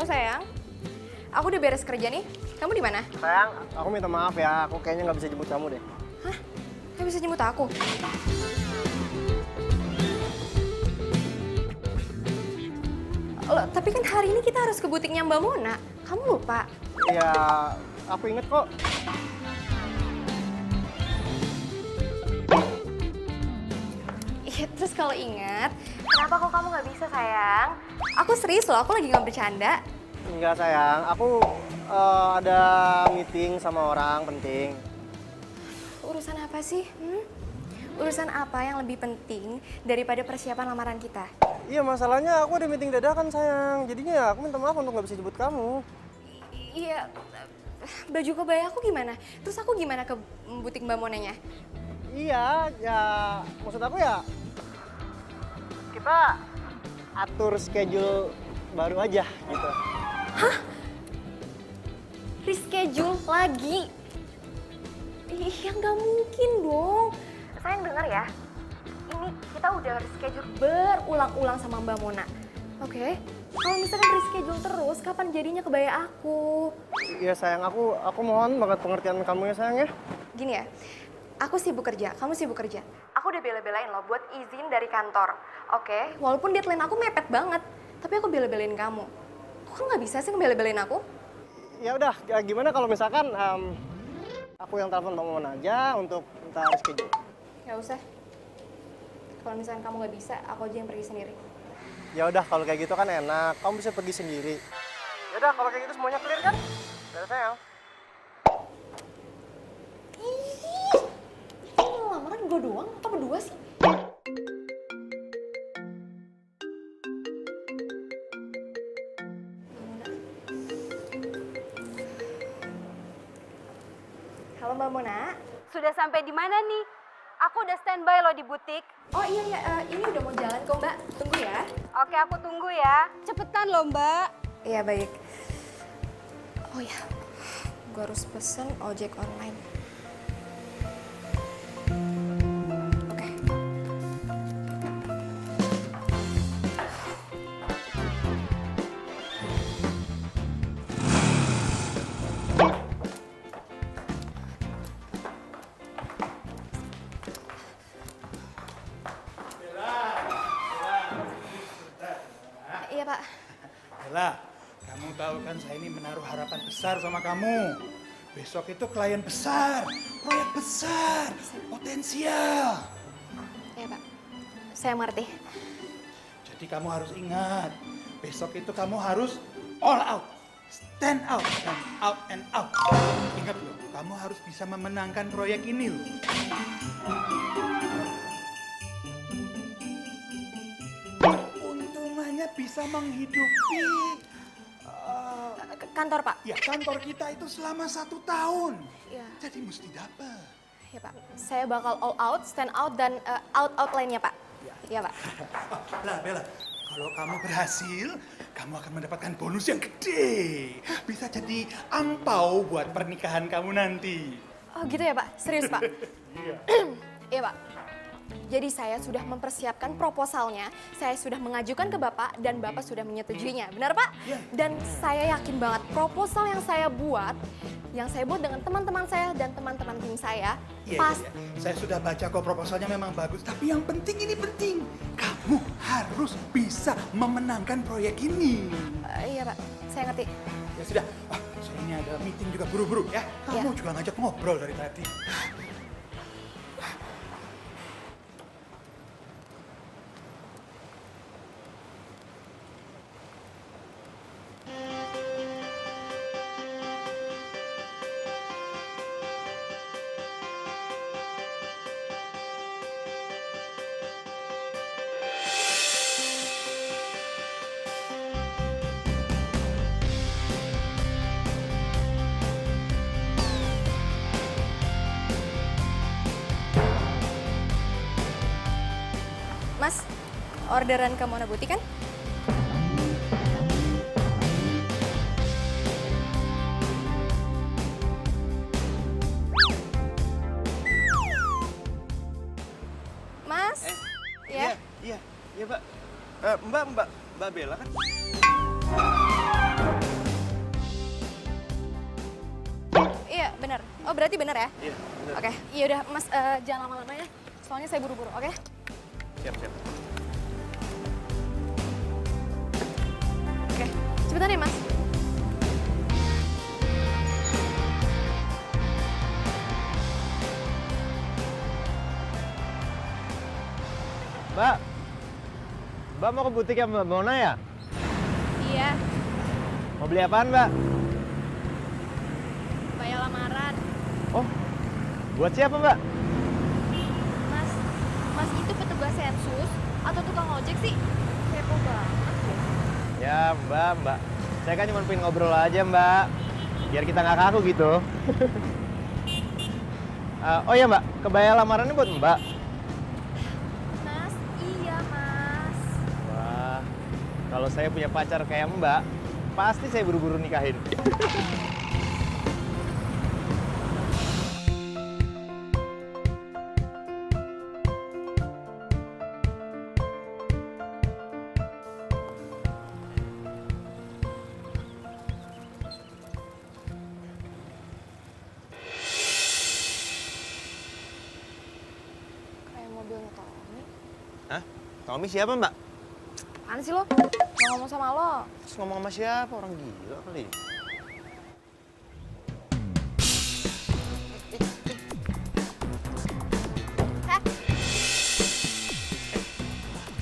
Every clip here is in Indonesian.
Halo sayang, aku udah beres kerja nih. Kamu di mana? Sayang, aku minta maaf ya. Aku kayaknya nggak bisa jemput kamu deh. Hah? Gak bisa jemput aku? Loh, tapi kan hari ini kita harus ke butiknya Mbak Mona. Kamu lupa? Ya, aku inget kok. Iya, terus kalau ingat, kenapa kok kamu nggak bisa sayang? Aku serius loh, aku lagi nggak bercanda. Enggak sayang, aku ada meeting sama orang penting. Urusan apa sih? Urusan apa yang lebih penting daripada persiapan lamaran kita? Iya, masalahnya aku ada meeting dadakan sayang. Jadinya ya aku minta maaf untuk nggak bisa jemput kamu. Iya, baju kebaya aku gimana? Terus aku gimana ke butik Mbak Monanya? Iya, ya maksud aku ya kita atur schedule baru aja gitu. Reschedule lagi? Iya, nggak mungkin dong. Sayang dengar ya, ini kita udah reschedule berulang-ulang sama Mbak Mona. Oke? Kalau misalkan reschedule terus, kapan jadinya kebaya aku? Iya sayang, aku mohon banget pengertian kamu ya sayang ya. Gini ya, aku sibuk kerja, kamu sibuk kerja. Aku udah bela-belain loh buat izin dari kantor. Oke? Walaupun deadline aku mepet banget, tapi aku bela-belain kamu. Kok kamu nggak bisa sih ngebela-belain aku? Ya udah, gimana kalau misalkan aku yang telepon Bang Mon aja untuk minta reschedule. Nggak usah. Kalau misalkan kamu nggak bisa, aku aja yang pergi sendiri. Ya udah, kalau kayak gitu kan enak, kamu bisa pergi sendiri. Ya udah, kalau kayak gitu semuanya clear kan? Udah sayang. Ih, ini lamaran gue doang apa berdua sih? Halo Mbak Mona. Sudah sampai di mana nih? Aku udah standby loh di butik. Oh iya, ini udah mau jalan kok Mbak. Tunggu ya. Oke, aku tunggu ya. Cepetan loh, Mbak. Iya baik. Oh ya, gue harus pesen ojek online. Oke. Iya Pak. Bella, kamu tahu kan saya ini menaruh harapan besar sama kamu. Besok itu klien besar, proyek besar, potensial. Iya Pak. Saya mengerti. Jadi kamu harus ingat, besok itu kamu harus all out, stand out, dan out and out. Ingat loh, kamu harus bisa memenangkan proyek ini loh. Untungannya bisa menghidupi Kantor Pak. ya kantor kita itu selama 1 tahun. Iya. Jadi mesti dapat. Iya Pak. Saya bakal all out, stand out, dan out lainnya Pak. Iya Pak. Lah Bella, kalau kamu berhasil, kamu akan mendapatkan bonus yang gede. Bisa jadi angpau buat pernikahan kamu nanti. Oh gitu ya Pak? Serius Pak? Iya. Iya Pak. Jadi saya sudah mempersiapkan proposalnya, saya sudah mengajukan ke Bapak, dan Bapak sudah menyetujuinya. Benar Pak? Iya. Dan saya yakin banget proposal yang saya buat dengan teman-teman saya dan teman-teman tim saya, Iya. Saya sudah baca kok proposalnya memang bagus. Tapi yang penting ini penting. Kamu harus bisa memenangkan proyek ini. Iya Pak, saya ngerti. Ya sudah, saya ini ada meeting juga buru-buru ya. Kamu Iya. juga ngajak ngobrol dari tadi. Mas, orderan ke Mona Butik kan? Mas? Ya? Iya, Mbak. Mbak Bella kan? Oh, berarti bener ya? Iya, bener. Oke, iya udah Mas, jangan lama-lama ya. Soalnya saya buru-buru, oke? Siap, siap. Oke, cepetan ya Mas. Mbak, Mbak mau ke butik ya Mbak Mona ya? Iya, Mau beli apaan Mbak? bayar lamaran. Oh, buat siapa Mbak? Mas, Mas itu petugas sensus atau tukang ojek sih? Kepo banget deh. Ya Mbak. Saya kan cuma pengen ngobrol aja Mbak. Biar kita nggak kaku gitu. Oh ya Mbak, kebaya lamarannya buat Mbak. Mas, iya Mas. Wah, kalau saya punya pacar kayak Mbak, pasti saya buru-buru nikahin. Kayak mobilnya Tommy. Hah? Tommy siapa Mbak? Apaan sih lo? Mau ngomong sama lo? Terus ngomong sama siapa? Orang gila kali. Hah?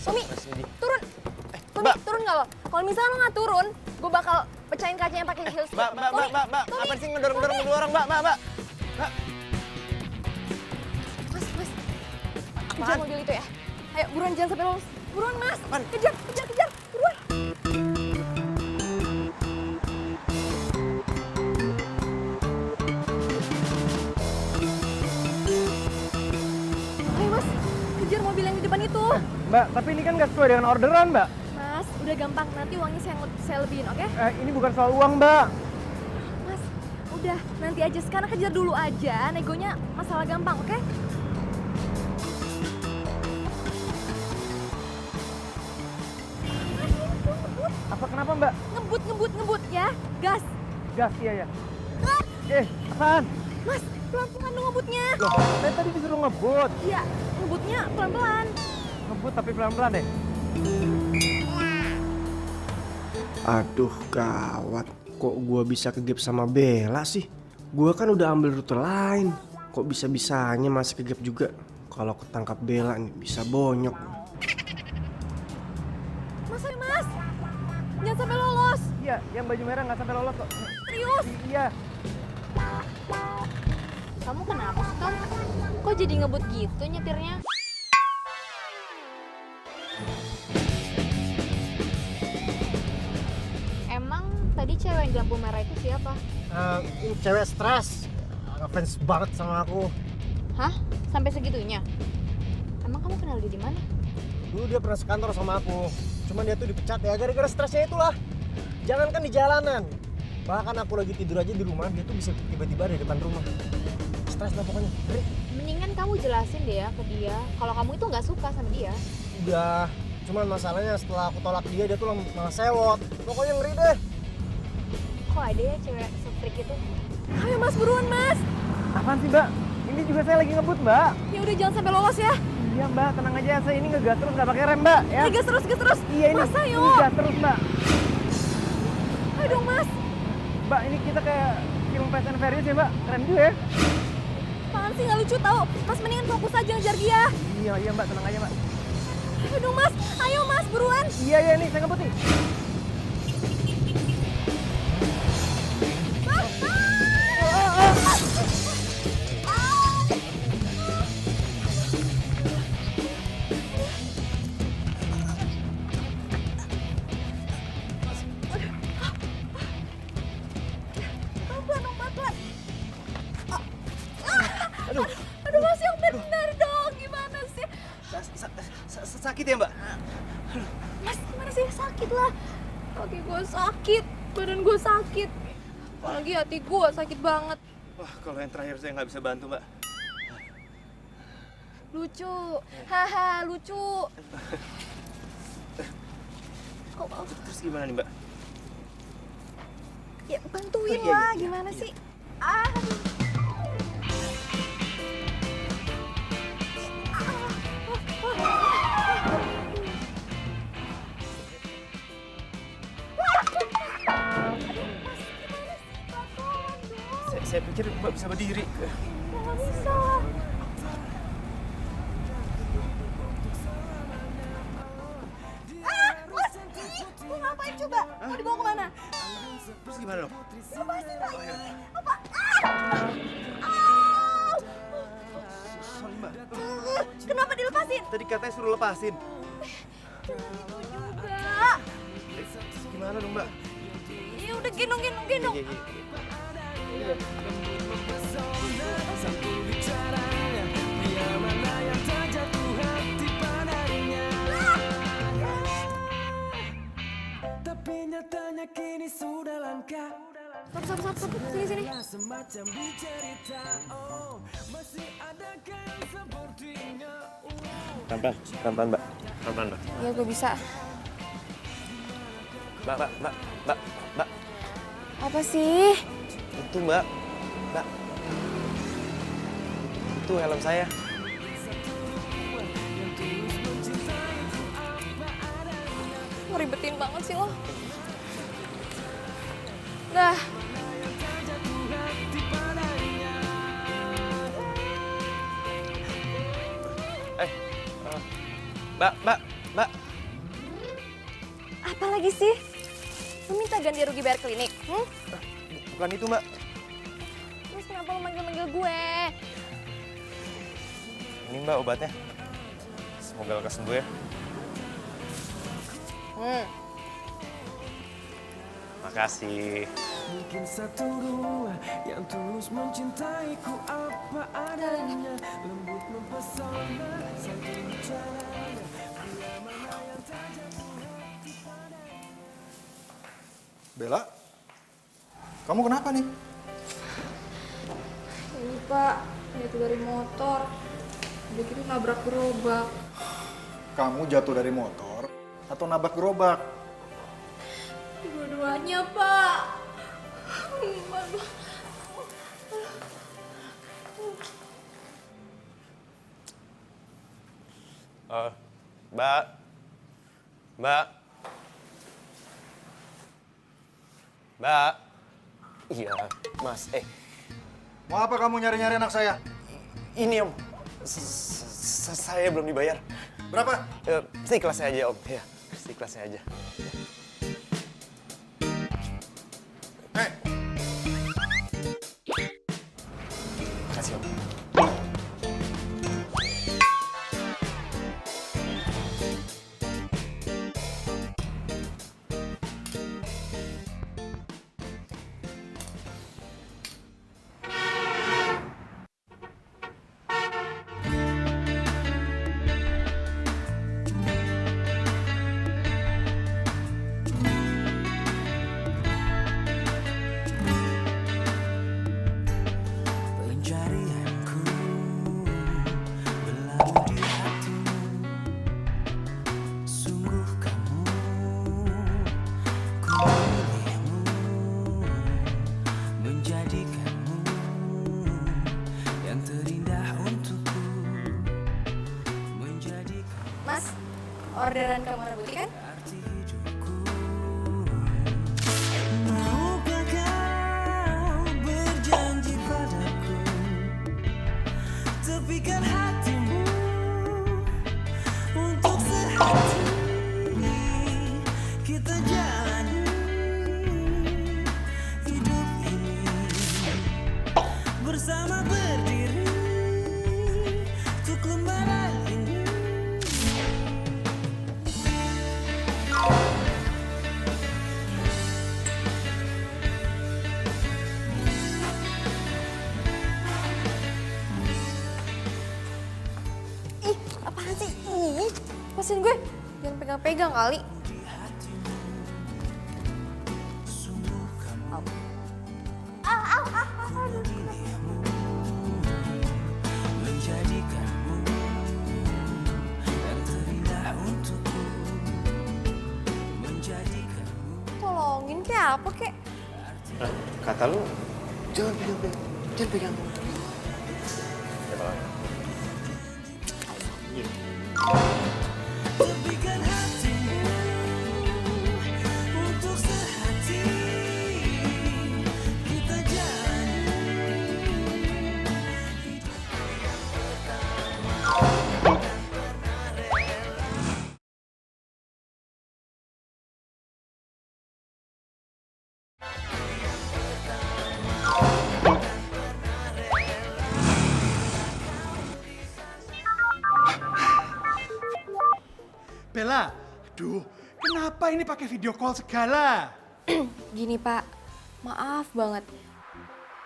Tommy, Mas Indi. turun. Tommy, Mbak. turun nggak lo? Kalau misalnya lo nggak turun, gue bakal pecahin kacanya pakai heels. Mbak, Tommy, Mbak. Tommy, Apa sih ngedorong-dorong Tommy. kedua orang, Mbak? Mbak. Mas, kejar Apaan? mobil itu ya. Ayo, buruan jangan sampai lolos. Buruan Mas, Apaan? kejar, buruan. Ayo Mas, kejar mobil yang di depan itu. Mbak, tapi ini kan nggak sesuai dengan orderan, Mbak. Mas, udah gampang. Nanti uangnya saya lebihin, oke? Ini bukan soal uang, Mbak. Mas, udah nanti aja. Sekarang kejar dulu aja. Negonya masalah gampang, oke? Apa kenapa, Mbak? Ngebut ya. Gas. Gas, iya ya. Apaan? Mas, pelan-pelan dong ngebutnya. Loh, saya tadi disuruh ngebut. Iya, ngebutnya pelan-pelan. Ngebut tapi pelan-pelan deh. Aduh, gawat. Kok gua bisa kegep sama Bella sih? Gua kan udah ambil rute lain. Kok bisa-bisanya masih kegep juga? Kalau ketangkap Bella nih bisa bonyok. Mas, ayo Mas. Jangan sampai lolos. Iya, yang baju merah nggak sampai lolos kok. Serius. Iya. Kamu kenapa sih, Tom? Kok jadi ngebut gitu nyetirnya? Emang tadi cewek yang di lampu merah itu siapa? Ini cewek stres. Ngefans banget sama aku. Hah? Sampai segitunya? Emang kamu kenal dia di mana? Dulu dia pernah sekantor sama aku. Cuman dia tuh dipecat ya gara-gara stresnya itulah. Jangankan di jalanan. Bahkan aku lagi tidur aja di rumah, dia tuh bisa tiba-tiba ada di depan rumah. Stres lah pokoknya. Ngeri. Mendingan kamu jelasin deh ya ke dia kalau kamu itu nggak suka sama dia. Udah. Cuman masalahnya setelah aku tolak dia tuh malah sewot. Pokoknya ngeri deh. Kok ada ya cewek se-freak itu? Ayo Mas, buruan Mas. Apaan sih, Mbak? Ini juga saya lagi ngebut, Mbak. Ya udah jangan sampai lolos ya. Iya, Mbak. Tenang aja. Saya ini ngegas terus, nggak pakai rem, Mbak. Ya. Gas terus. Iya, ini. Mas, ayo. Ini gas terus, Mbak. Ayo dong Mas. Mbak, ini kita kayak film Fast and Furious ya, Mbak. Keren juga ya. Apaan sih, nggak lucu tau. Mas mendingan fokus aja ngejar dia. Iya, Mbak. Tenang aja, Mbak. Ayo dong Mas. Ayo Mas, buruan. Iya, nih. Saya ngebut nih. Pelan-pelan dong, pelan-pelan. Aduh Mas, yang benar dong. Gimana sih? Sakit ya, Mbak? Mas, gimana sih? Sakit lah. Kaki gue sakit, badan gue sakit. Apalagi hati gue sakit banget. Wah, kalau yang terakhir saya nggak bisa bantu, Mbak. Lucu, haha lucu. Terus gimana nih, Mbak? Ya bantuin Oh, iya, lah, iya, gimana iya. sih? Aduh. Saya pikir Mbak bisa berdiri. Nggak bisa. Lu ngapain coba? Mau dibawa kemana? Terus gimana dong? Lepasin Pak. Apa? Sorry Mbak. Kenapa dilepasin? Tadi katanya suruh lepasin. Juga. Gimana dong Mbak? Ya udah gendong. Iya. Tapi nyatanya kini sudah langka. Stop. Sini. Semacam dicerita, oh masih adakah yang sepertinya. Pelan-pelan Mbak. Pelan-pelan Mbak. Ya gue bisa. Mbak. Apa sih? Itu Mbak. Itu helm saya. Ngeribetin banget sih lo. Dah. Mbak. Apa lagi sih? Lu minta ganti rugi bayar klinik? Bukan itu Mbak. Terus kenapa lu manggil-manggil gue? Ini Mbak obatnya. Semoga lekas sembuh ya. Makasih. Mungkin satu dua yang tulus mencintaiku apa adanya, lembut mempesona saking caranya, bila mana yang tak jatuh hati padanya. Bella, kamu kenapa nih? Ini Pak, jatuh dari motor. Udah gitu nabrak gerobak. Kamu jatuh dari motor atau nabrak gerobak? Dua-duanya Pak. Aduh. Mbak. Iya, Mas. Mau apa kamu nyari-nyari anak saya? Ini Om. Saya belum dibayar. Berapa? Seikhlasnya aja Om. Ya, seikhlasnya aja. Makasih Om. Pencarianku berlabuh di hatimu. Sungguh kamu ku memilihmu, menjadikanmu yang terindah untukku, menjadikan Mas, orderan kamu rebuti kan? arti hidupku. Maukah kau berjanji padaku, tepikan hatimu untuk sehati kita jalani hidup ini bersama, berdiri untuk lembaran ini. Ih, apaan sih? Ih, lepasin gue. Jangan pegang-pegang kali. Menjadikanmu yang terindah untukku, menjadikanmu. Tolongin kayak apa kek? Kata lu, jangan pegang. Tepikan hatimu untuk sehati kita jalani Bella. Aduh, kenapa ini pakai video call segala? Gini Pak, maaf banget.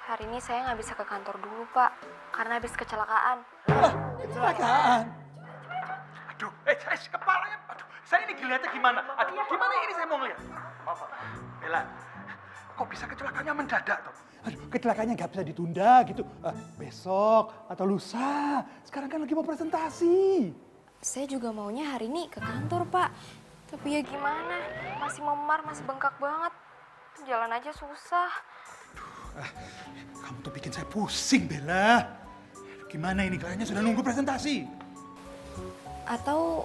Hari ini saya nggak bisa ke kantor dulu Pak, karena habis kecelakaan. Kecelakaan. Aduh, kepalanya. Aduh, saya ini ngeliatnya gimana? Aduh, gimana ini saya mau ngeliat? Maaf, Bella, kok bisa kecelakaannya mendadak toh? Aduh, kecelakaannya nggak bisa ditunda gitu. Besok atau lusa. Sekarang kan lagi mau presentasi. Saya juga maunya hari ini ke kantor Pak. Tapi ya gimana, masih memar, masih bengkak banget. Jalan aja susah. Kamu tuh bikin saya pusing, Bella. Gimana ini, kliennya sudah nunggu presentasi. Atau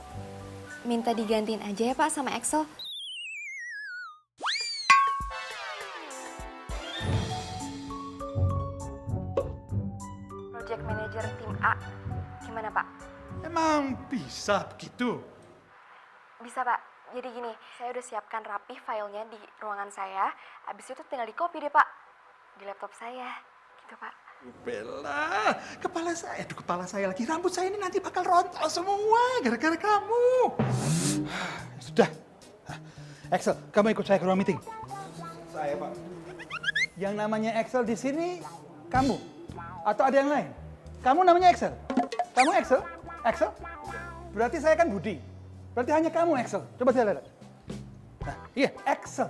minta digantiin aja ya Pak sama Excel. Project Manager tim A. Gimana Pak? Emang bisa begitu? Bisa Pak. Jadi gini, saya udah siapkan rapi filenya di ruangan saya. Habis itu tinggal di copy deh Pak. Di laptop saya. Gitu Pak. Bella, kepala saya lagi. Rambut saya ini nanti bakal rontok semua gara-gara kamu. Sudah. Excel, kamu ikut saya ke ruang meeting. Saya, Pak. Yang namanya Excel di sini kamu atau ada yang lain? Kamu namanya Excel? Kamu Excel? Excel? Berarti saya kan Budi. Berarti hanya kamu Excel. Coba saya lihat. Nah, iya Excel.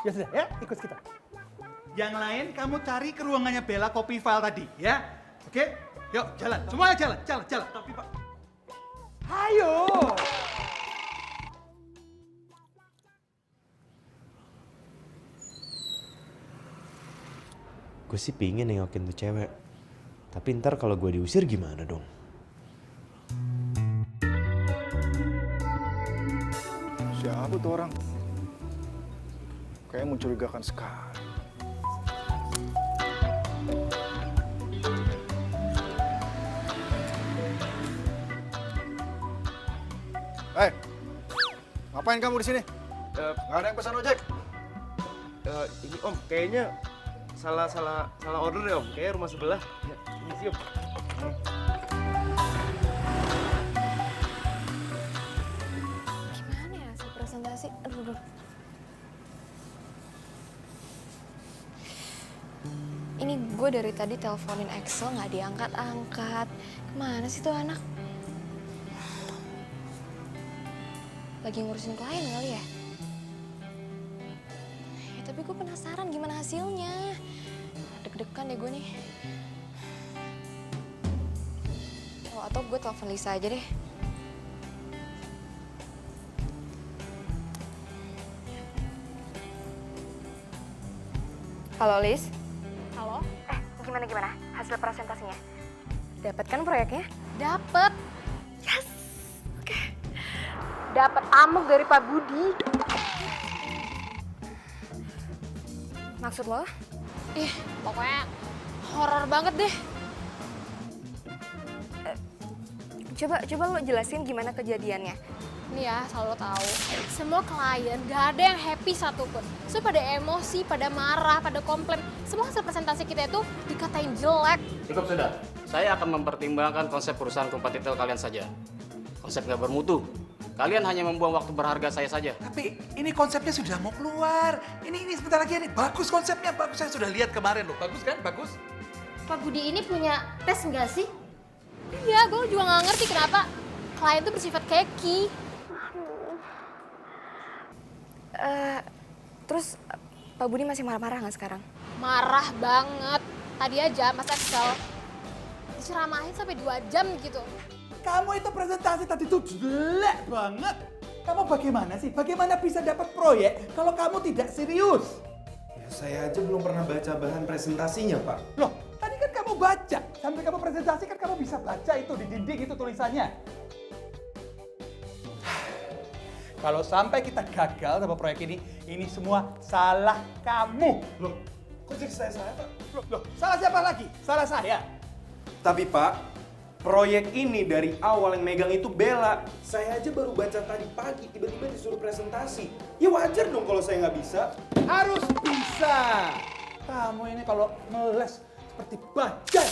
Ya sudah, ya ikut kita. Yang lain kamu cari ke ruangannya Bella copy file tadi, ya? Oke? Yuk, jalan. Semuanya jalan. Tapi Pak. Ayo. Gue sih pingin nengokin tuh cewek. Tapi ntar kalau gue diusir gimana dong? Siapa tuh orang? Kayaknya mencurigakan sekali. Hei, ngapain kamu di sini? Nggak ada yang pesan ojek? Ini Om, kayaknya salah order ya Om. Kayaknya rumah sebelah. Ya, ini sih Om. Gimana ya hasil presentasi? Aduh. Ini gue dari tadi teleponin Excel nggak diangkat-angkat. Kemana sih tuh anak? Lagi ngurusin klien kali ya? Ya tapi gue penasaran gimana hasilnya. Deg-degan deh gue nih. Oh, atau gue telepon Lisa aja deh. Halo Lis. Halo? Gimana hasil presentasinya? Dapat kan proyeknya? Dapet. Yes. Oke. Dapat amuk dari Pak Budi. Maksud lo? Ih, pokoknya horor banget deh. Coba lo jelasin gimana kejadiannya. Nih ya, selalu tahu. Semua klien gak ada yang happy satupun. So pada emosi, pada marah, pada komplain. Semua hasil presentasi kita itu dikatain jelek. Cukup sudah. Saya akan mempertimbangkan konsep perusahaan kompetitor kalian saja. Konsep nggak bermutu. Kalian hanya membuang waktu berharga saya saja. Tapi ini konsepnya sudah mau keluar. Ini sebentar lagi nih. Bagus konsepnya, bagus. Saya sudah lihat kemarin loh. Bagus kan? Bagus. Pak Budi ini punya tes nggak sih? Iya, gue juga nggak ngerti kenapa klien tuh bersifat keki. Terus Pak Budi masih marah-marah nggak sekarang? Marah banget. Tadi aja Mas Excel diceramahin sampai 2 jam gitu. Kamu itu presentasi tadi tuh jelek banget. Kamu bagaimana sih? Bagaimana bisa dapat proyek kalau kamu tidak serius? Ya, saya aja belum pernah baca bahan presentasinya Pak. Loh, tadi kan kamu baca. Sampai kamu presentasi kan kamu bisa baca itu di dinding itu tulisannya. Kalau sampai kita gagal sama proyek ini semua salah kamu. Loh, kok jadi saya Pak? Loh, salah siapa lagi? Salah saya. Tapi Pak, proyek ini dari awal yang megang itu Bella. Saya aja baru baca tadi pagi, tiba-tiba disuruh presentasi. Ya wajar dong kalau saya nggak bisa. Harus bisa. Kamu ini kalau ngeles seperti bajai.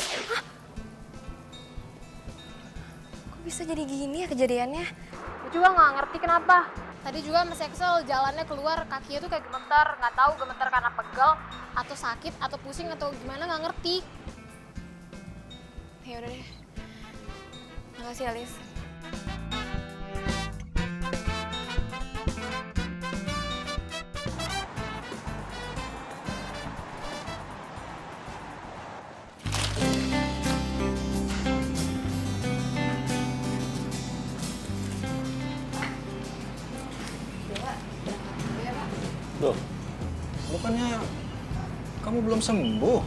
Kok bisa jadi gini ya kejadiannya? Gue juga nggak ngerti kenapa. Tadi juga Mas Excel jalannya keluar, kakinya tuh kayak gemetar. Nggak tahu gemetar karena pegal, atau sakit, atau pusing, atau gimana nggak ngerti. Ya udah deh. Makasih Alis. Loh, bukannya kamu belum sembuh?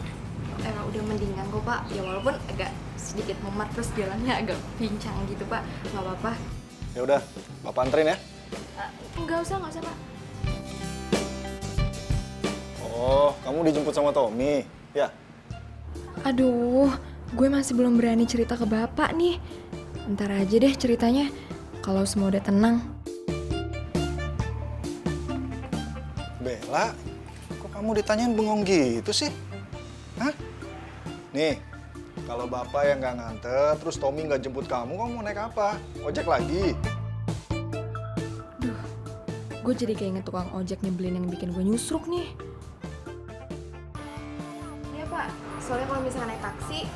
Emang udah mendingan kok Pak. Ya walaupun agak sedikit memar terus jalannya agak pincang gitu Pak. Nggak apa-apa. Ya udah, Papa anterin ya. Nggak usah Pak. Oh, kamu dijemput sama Tommy, ya? Aduh, gue masih belum berani cerita ke Bapak nih. Ntar aja deh ceritanya, kalau semua udah tenang. Bella, kok kamu ditanyain bengong gitu sih? Hah? Nih, kalau Bapak yang nggak nganter, terus Tommy nggak jemput kamu mau naik apa? Ojek lagi? Gue jadi kayak inget tukang ojek nyebelin yang bikin gue nyusruk nih. Iya Pak, soalnya kalau misalnya naik taksi,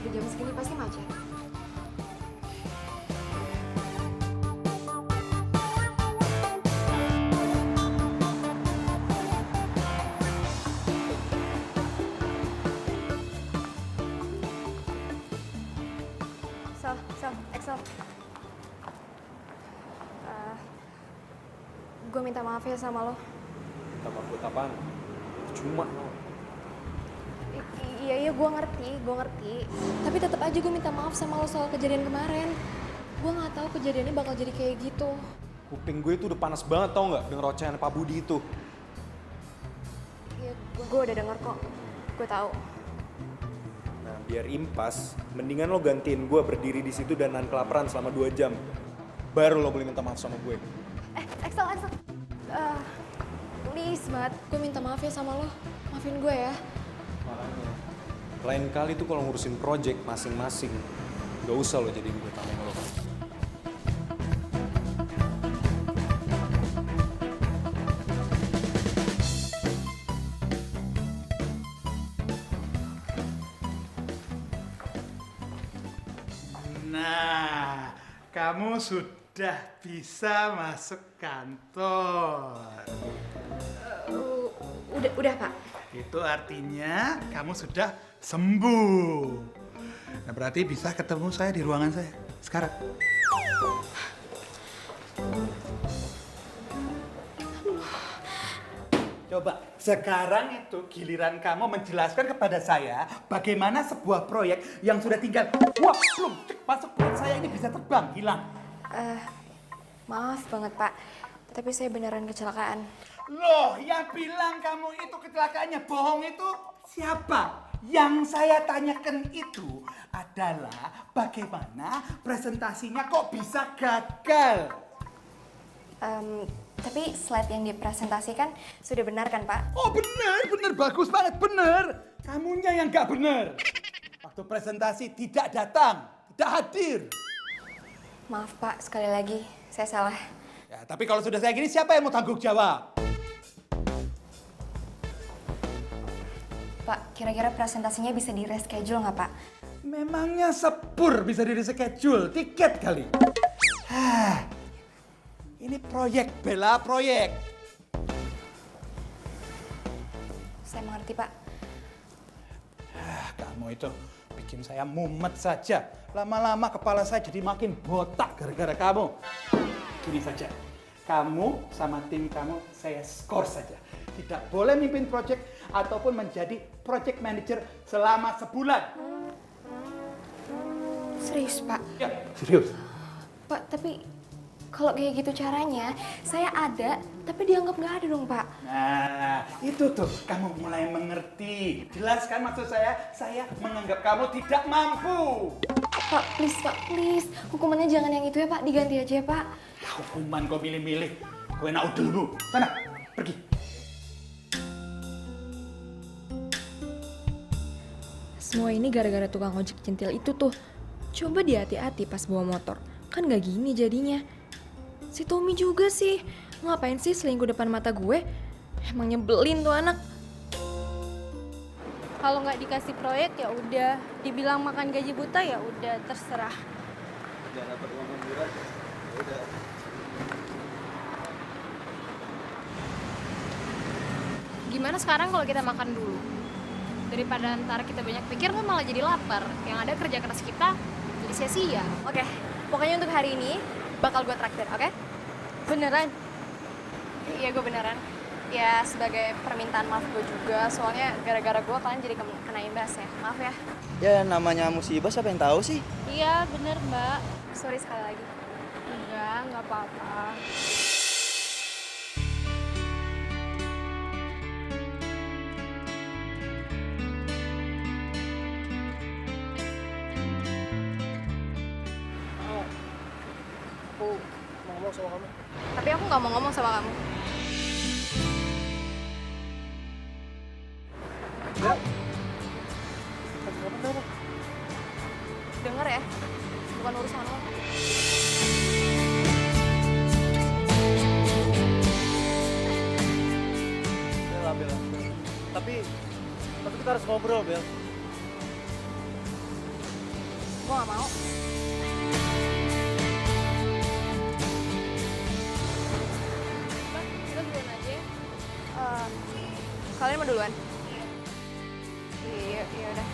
di jam segini pasti macet. Excel. Gue minta maaf ya sama lo. Minta maaf buat apaan? Cuma Iya, gue ngerti. Tapi tetap aja gue minta maaf sama lo soal kejadian kemarin. Gue nggak tahu kejadiannya bakal jadi kayak gitu. kuping gue itu udah panas banget tau nggak denger ocehan Pak Budi itu. Iya, gue udah denger kok. Gue tahu. Nah, biar impas, mendingan lo gantiin gue berdiri di situ dan nahan kelaparan selama 2 jam. Baru lo boleh minta maaf sama gue. Excel. Please banget, gue minta maaf ya sama lo. Maafin gue ya. Makanya, lain kali tuh kalau ngurusin project masing-masing, gak usah lo jadiin gue tameng lo. Nah, kamu sudah bisa masuk kantor. Udah Pak. Itu artinya kamu sudah sembuh. Nah, berarti bisa ketemu saya di ruangan saya sekarang. Coba, sekarang itu giliran kamu menjelaskan kepada saya bagaimana sebuah proyek yang sudah tinggal belum masuk perut saya ini bisa terbang, hilang. Maaf banget Pak, tapi saya beneran kecelakaan. Loh, yang bilang kamu itu kecelakaannya bohong itu siapa? Yang saya tanyakan itu adalah bagaimana presentasinya kok bisa gagal? Tapi slide yang dipresentasikan sudah benar kan Pak? Oh benar, bagus banget, benar. Kamunya yang gak benar. Waktu presentasi tidak datang, tidak hadir. Maaf Pak, sekali lagi saya salah. Ya, tapi kalau sudah saya gini siapa yang mau tanggung jawab? Pak, kira-kira presentasinya bisa di-reschedule nggak Pak? Memangnya sepur bisa di-reschedule, tiket kali. Ini proyek, Bella, proyek. Saya mengerti Pak. Kamu itu bikin saya mumet saja. Lama-lama kepala saya jadi makin botak gara-gara kamu. Gini saja, kamu sama tim kamu saya skor saja. Tidak boleh mimpin proyek ataupun menjadi project manager selama sebulan. Serius Pak? Ya, serius. Pak, tapi kalau kayak gitu caranya, saya ada, tapi dianggap nggak ada dong Pak. Nah, itu tuh kamu mulai mengerti. Jelaskan maksud saya menganggap kamu tidak mampu. Pak, please. Hukumannya jangan yang itu ya Pak, diganti aja ya Pak. Hukuman kau milih-milih. Kau enak dulu. Sana, pergi. Semua ini gara-gara tukang ojek centil itu tuh. Coba dia hati-hati pas bawa motor. Kan nggak gini jadinya. Si Tommy juga sih. Ngapain sih selingkuh depan mata gue? Emang nyebelin tuh anak. Kalau nggak dikasih proyek ya udah, dibilang makan gaji buta ya udah terserah. Jangan dapat uang murah. Udah. Gimana sekarang kalau kita makan dulu? Daripada ntar kita banyak pikir kan malah jadi lapar. Yang ada kerja keras kita jadi sia-sia. Oke, pokoknya untuk hari ini bakal gue traktir, oke? Beneran? Iya, gue beneran. Ya, sebagai permintaan maaf gue juga, soalnya gara-gara gue kalian jadi kena imbas ya. Maaf ya. Ya namanya musibah siapa yang tahu sih? Iya bener mbak. Sorry sekali lagi. Nggak apa-apa. Aku mau ngomong sama kamu. Tapi aku nggak mau ngomong sama kamu. Bel. Kamu kenapa? Denger ya, bukan urusan lo. Bella, Bella. Tapi kita harus ngobrol, Bel. Gue nggak mau. Mbak, kita duluan aja ya. Kalian mau duluan? Iya, iya udah.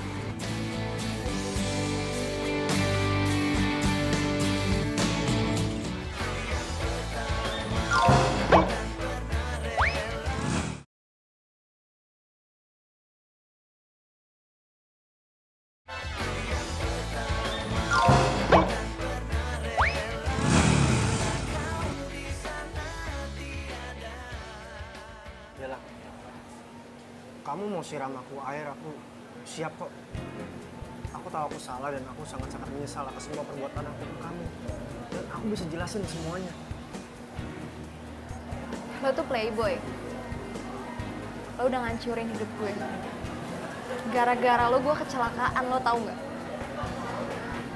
Bella, kamu mau siram aku air, aku siap kok. Aku tahu aku salah dan aku sangat-sangat menyesal atas semua perbuatan aku ke kamu. Dan aku bisa jelasin semuanya. Lo tuh playboy. Lo udah ngancurin hidup gue. Gara-gara lo gue kecelakaan, lo tau nggak?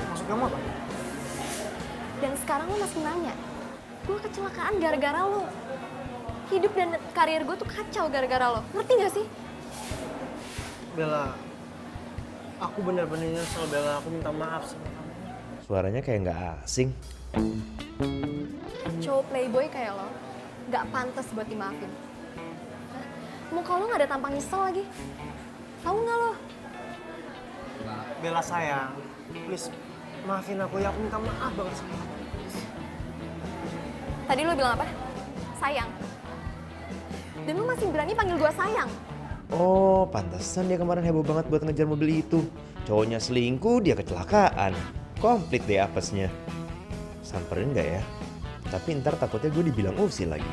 Maksud kamu apa? Dan sekarang lo masih nanya. Gue kecelakaan gara-gara lo. Hidup dan karir gue tuh kacau gara-gara lo. Ngerti gak sih? Bella, aku bener-bener nyesel, Bella. Aku minta maaf sama kamu. Suaranya kayak nggak asing. Cowok playboy kayak lo gak pantas buat dimaafin. Hah? Muka lo gak ada tampang nyesel lagi. Tahu nggak lo? Bella sayang, please maafin aku ya. Aku minta maaf banget sama kamu. Tadi lo bilang apa? Sayang. Dan lo masih berani panggil gue sayang. Oh, pantesan dia kemarin heboh banget buat ngejar mobil itu. Cowoknya selingkuh, dia kecelakaan. Komplit deh apesnya. Samperin nggak ya? Tapi ntar takutnya gue dibilang usil lagi.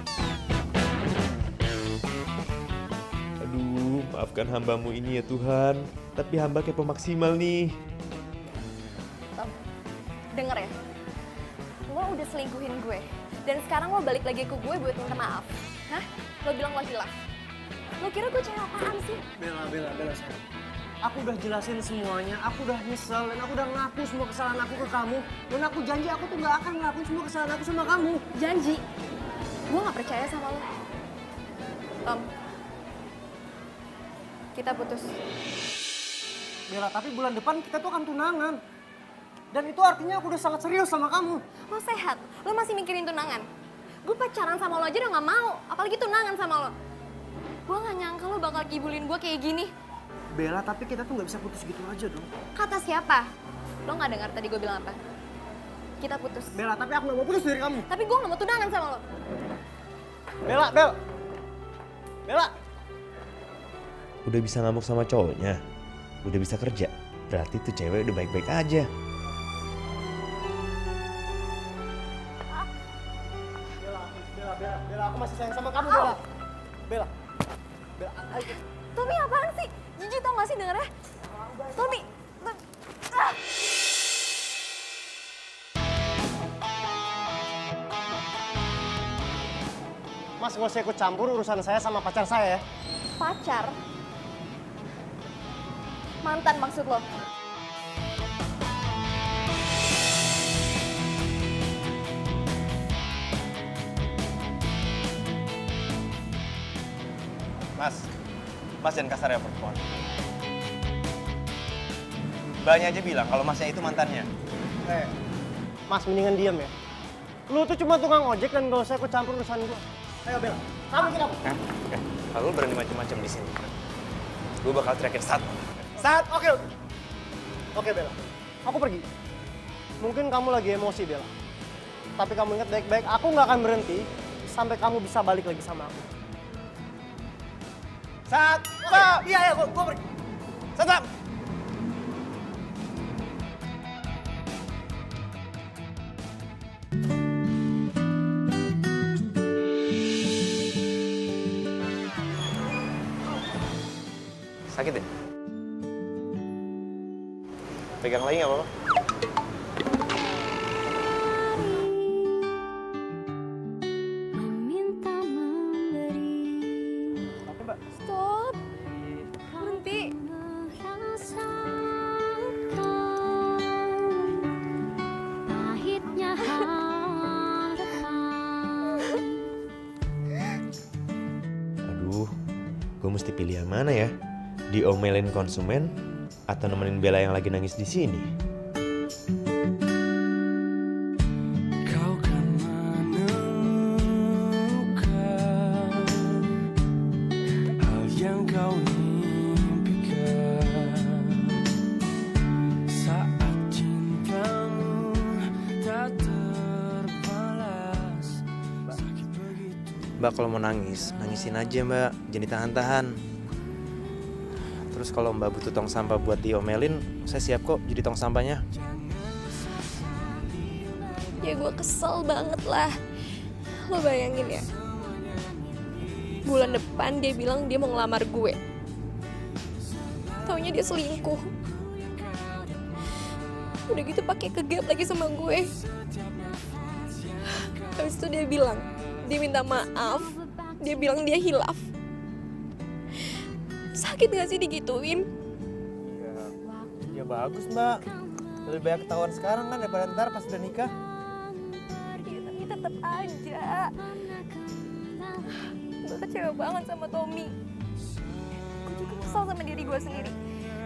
Aduh, maafkan hambamu ini ya Tuhan. Tapi hamba kepo maksimal nih. Tom, denger ya. Lo udah selingkuhin gue. Dan sekarang lo balik lagi ke gue buat minta maaf. Hah? Lo bilang lo hilaf. Lo kira gue cewek apaan sih? Bella sayang. Aku udah jelasin semuanya, aku udah nyesel dan aku udah ngaku semua kesalahan aku ke kamu. Dan aku janji aku tuh gak akan ngelakuin semua kesalahan aku sama kamu. Janji. Gue gak percaya sama lo. Tom, kita putus. Bella, tapi bulan depan kita tuh akan tunangan. Dan itu artinya aku udah sangat serius sama kamu. Lo sehat, lo masih mikirin tunangan. Gue pacaran sama lo aja udah gak mau, apalagi tunangan sama lo. Gue gak nyangka lo bakal kibulin gue kayak gini. Bella, tapi kita tuh gak bisa putus gitu aja dong. Kata siapa? Lo gak dengar tadi gue bilang apa? Kita putus. Bella, tapi aku gak mau putus dari kamu. Tapi gue gak mau tunangan sama lo. Bella! Udah bisa ngamuk sama cowoknya. Udah bisa kerja. Berarti tuh cewek udah baik-baik aja. Bella, aku masih sayang sama kamu, Bella. Bella, ayo. Tommy apaan sih? Jijik tau gak sih dengernya? Tommy! Ah! Mas, gak usah ikut campur urusan saya sama pacar saya ya. Pacar? Mantan maksud lo? Mas jangan kasar ya perempuan. Mbaknya aja bilang kalau masnya itu mantannya. Mas mendingan diam ya. Lu tuh cuma tukang ojek dan gak usah ikut campur urusan gua. Ayo Bella, kamu ikut aku. Kalau lu berani macam-macam di sini, gue bakal teriakin saat. Oke. Oke Bella, aku pergi. Mungkin kamu lagi emosi Bella. Tapi kamu ingat baik-baik, aku nggak akan berhenti sampai kamu bisa balik lagi sama aku. Iya, gua pergi. Saat. Sakit ya? Pegang lagi nggak apa-apa? Stop. Berhenti. Aduh, gue mesti pilih yang mana ya? Diomelin konsumen atau nemenin Bella yang lagi nangis di sini? Kau kan menemukan hal yang kau impikan saat cintamu tak terbalas. Sakit begitu. Mbak kalau mau nangis, nangisin aja Mbak, jangan ditahan-tahan. Terus kalau Mbak butuh tong sampah buat diomelin, saya siap kok jadi tong sampahnya. Ya gue kesel banget lah. Lo bayangin ya. Bulan depan dia bilang dia mau ngelamar gue. Taunya dia selingkuh. Udah gitu pakai kegap lagi sama gue. Habis itu dia bilang, dia minta maaf. Dia bilang dia hilaf. Sakit gak sih digituin? Ya bagus Mbak. Lebih banyak ketahuan sekarang kan daripada ntar pas udah nikah. Ya, tapi tetap aja. Gue kecewa banget sama Tommy. Gue juga kesal sama diri gue sendiri.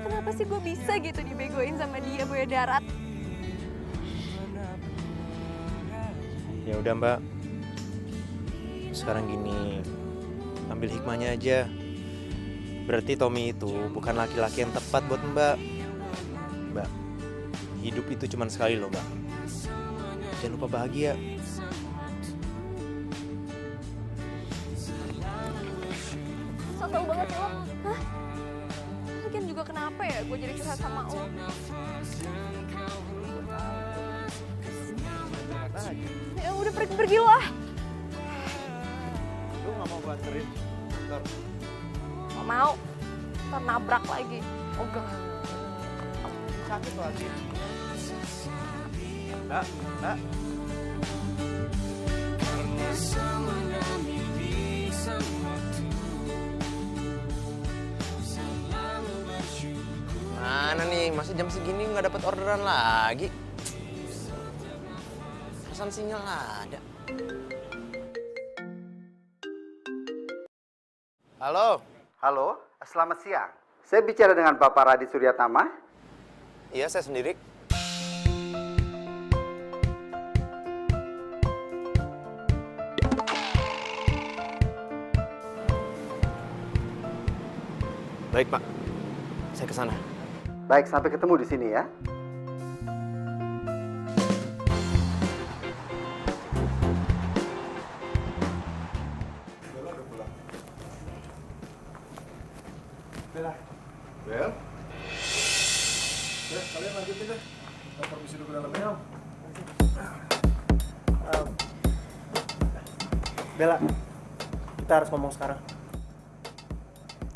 Kenapa sih gue bisa gitu dibegoin sama dia, Buaya Darat? Ya udah Mbak, sekarang gini, ambil hikmahnya aja. Berarti Tommy itu bukan laki-laki yang tepat buat Mbak. Mbak, hidup itu cuma sekali loh Mbak. Jangan lupa bahagia. So tau banget sih lo. Hah? Lagian juga kenapa ya gue jadi curhat sama lo? Ya udah pergi lo ah. Lu nggak mau gue anterin? Ntar. Gak mau. Ntar nabrak lagi. Ogah. Sakit lagi. Mbak. Karena semuanya milik sang waktu. Selalu bersyukur. Mana nih, masih jam segini nggak dapat orderan lagi? Pesan sinyal ada. Halo. Halo, selamat siang. Saya bicara dengan Bapak Radi Suryatama. Iya, saya sendiri. Baik, Pak. Saya ke sana. Baik, sampai ketemu di sini ya. Bella. Bel? Ya, kalian lanjutin deh. Kita permisi dulu ke dalam ya. Bella, kita harus ngomong sekarang.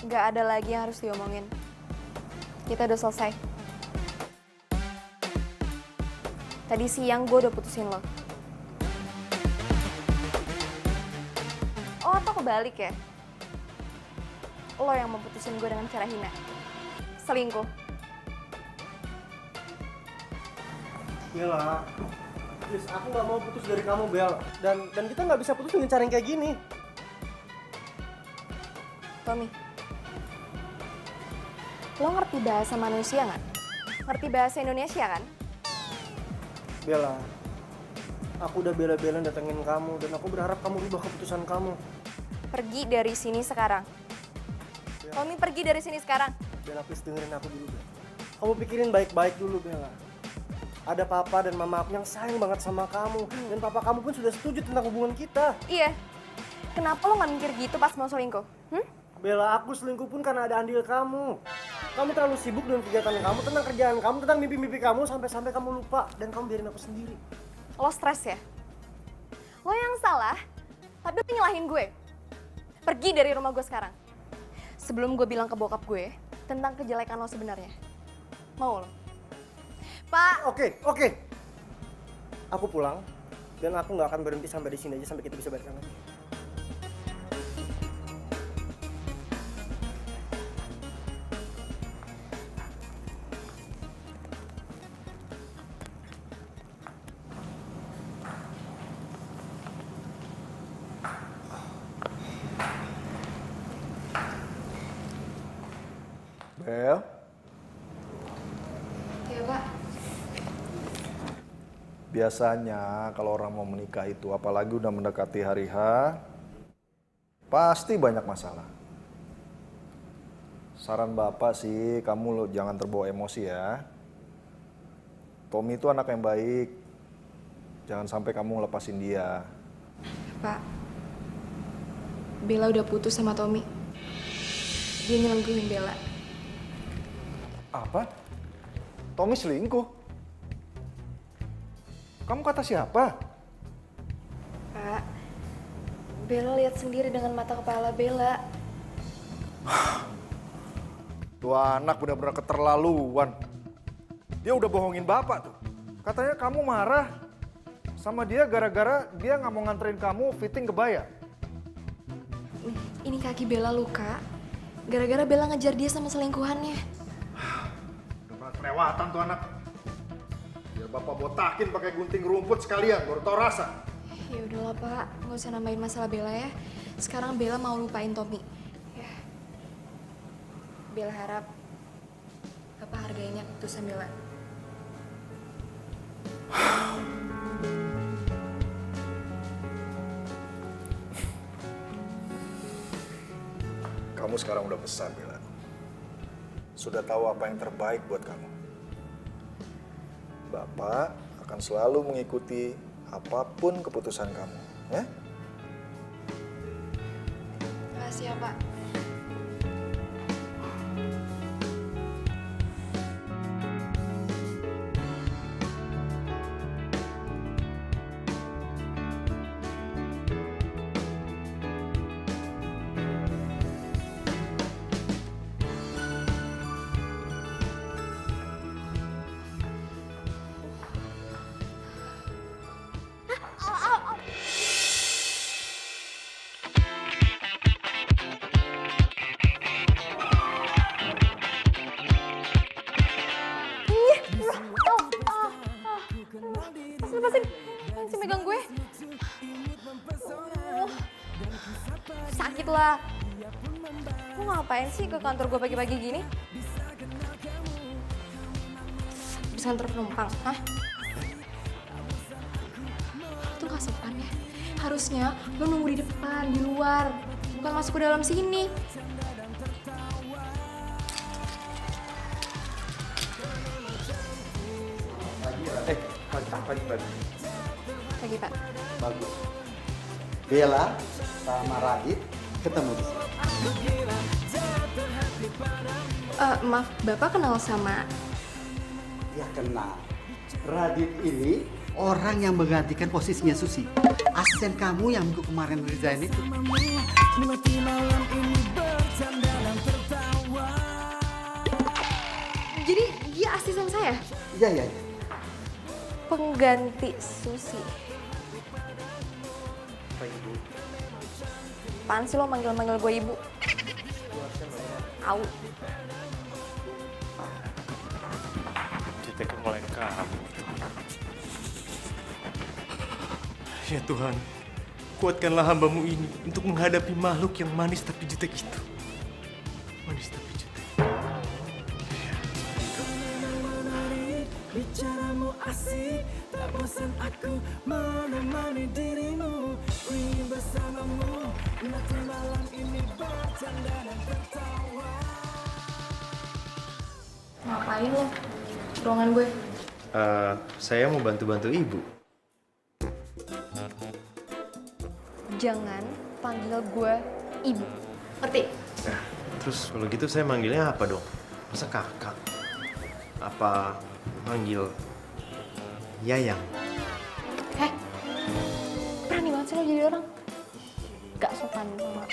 Gak ada lagi yang harus diomongin. Kita udah selesai. Tadi siang gue udah putusin lo. Oh, atau kebalik ya? Lo yang memutusin gue dengan cara hina. Selingkuh. Bella, please, aku nggak mau putus dari kamu, Bel. Dan kita nggak bisa putus dengan cara yang kayak gini. Tommy, lo ngerti bahasa manusia nggak? Ngerti bahasa Indonesia kan? Bella, aku udah bela-belain datengin kamu dan aku berharap kamu ubah keputusan kamu. Pergi dari sini sekarang. Tommy, pergi dari sini sekarang. Bella, please dengerin aku dulu, Bella. Kamu pikirin baik-baik dulu, Bella. Ada papa dan mama aku yang sayang banget sama kamu. Dan papa kamu pun sudah setuju tentang hubungan kita. Iya. Kenapa lo nggak mikir gitu pas mau selingkuh? Bella, aku selingkuh pun karena ada andil kamu. Kamu terlalu sibuk dengan kegiatan kamu, tentang kerjaan kamu, tentang mimpi-mimpi kamu, sampai-sampai kamu lupa. Dan kamu biarin aku sendiri. Lo stres ya? Lo yang salah, tapi lo nyalahin gue. Pergi dari rumah gue sekarang. Sebelum gue bilang ke bokap gue tentang kejelekan lo sebenarnya. Mau lo? Pak! Oke. Aku pulang, dan aku nggak akan berhenti sampai di sini aja sampai kita bisa balikan lagi. Bel, Iya, Pak. biasanya kalau orang mau menikah itu, apalagi udah mendekati hari H, pasti banyak masalah. Saran Bapak sih, kamu lo jangan terbawa emosi ya. Tommy itu anak yang baik. Jangan sampai kamu lepasin dia. Pak, Bella udah putus sama Tommy. Dia nyelengguhin Bella. Apa? Tommy selingkuh? Kamu kata siapa? Pak, Bella lihat sendiri dengan mata kepala Bella. Tuh anak benar-benar keterlaluan. Dia udah bohongin Bapak tuh. Katanya kamu marah sama dia gara-gara dia nggak mau nganterin kamu fitting kebaya. Ini kaki Bella luka. Gara-gara Bella ngejar dia sama selingkuhannya. Udah pernah kelewatan tuh anak. Biar Bapak botakin pakai gunting rumput sekalian, baru tau rasa. Ya udahlah Pak, nggak usah nambahin masalah Bella ya. Sekarang Bella mau lupain Tommy. Ya. Bella harap Bapak hargainya keputusan Bella. Kamu sekarang udah besar, Bella. Sudah tahu apa yang terbaik buat kamu. Bapak akan selalu mengikuti apapun keputusan kamu, ya? Makasih ya Pak. Lepasin, masih megang gue. Sakit lah. Lu ngapain sih ke kantor gue pagi-pagi gini? Bisa antar penumpang, hah? Itu gak sopan ya. Harusnya lu nunggu di depan, di luar. Bukan masuk ke dalam sini. Pagi. Pagi, Pak. Bagus. Bella sama Radit ketemu di sini. Maaf, Bapak kenal sama... Ya kenal. Radit ini orang yang menggantikan posisinya Susi. Asisten kamu yang minggu kemarin resign itu. Jadi dia asisten saya? Iya. Pengganti Susi. Apaan sih lo manggil-manggil gue ibu? Au. Kita mulai kamu. Ya Tuhan, Kuatkanlah hambamu ini untuk menghadapi makhluk yang manis tapi jutek itu. Manis tapi jutek. Bicaramu asik, tak bosan aku menemani dirimu. Ku ingin bersamamu, nanti malam ini bercanda dan tertawa. Ngapain lo? Ruangan gue. Saya mau bantu-bantu ibu. Jangan panggil gue ibu. Ngerti? Nah, terus kalau gitu saya manggilnya apa dong? Masa kakak? Apa manggil Yayang? Berani banget sih lo jadi orang. Gak sopan sama.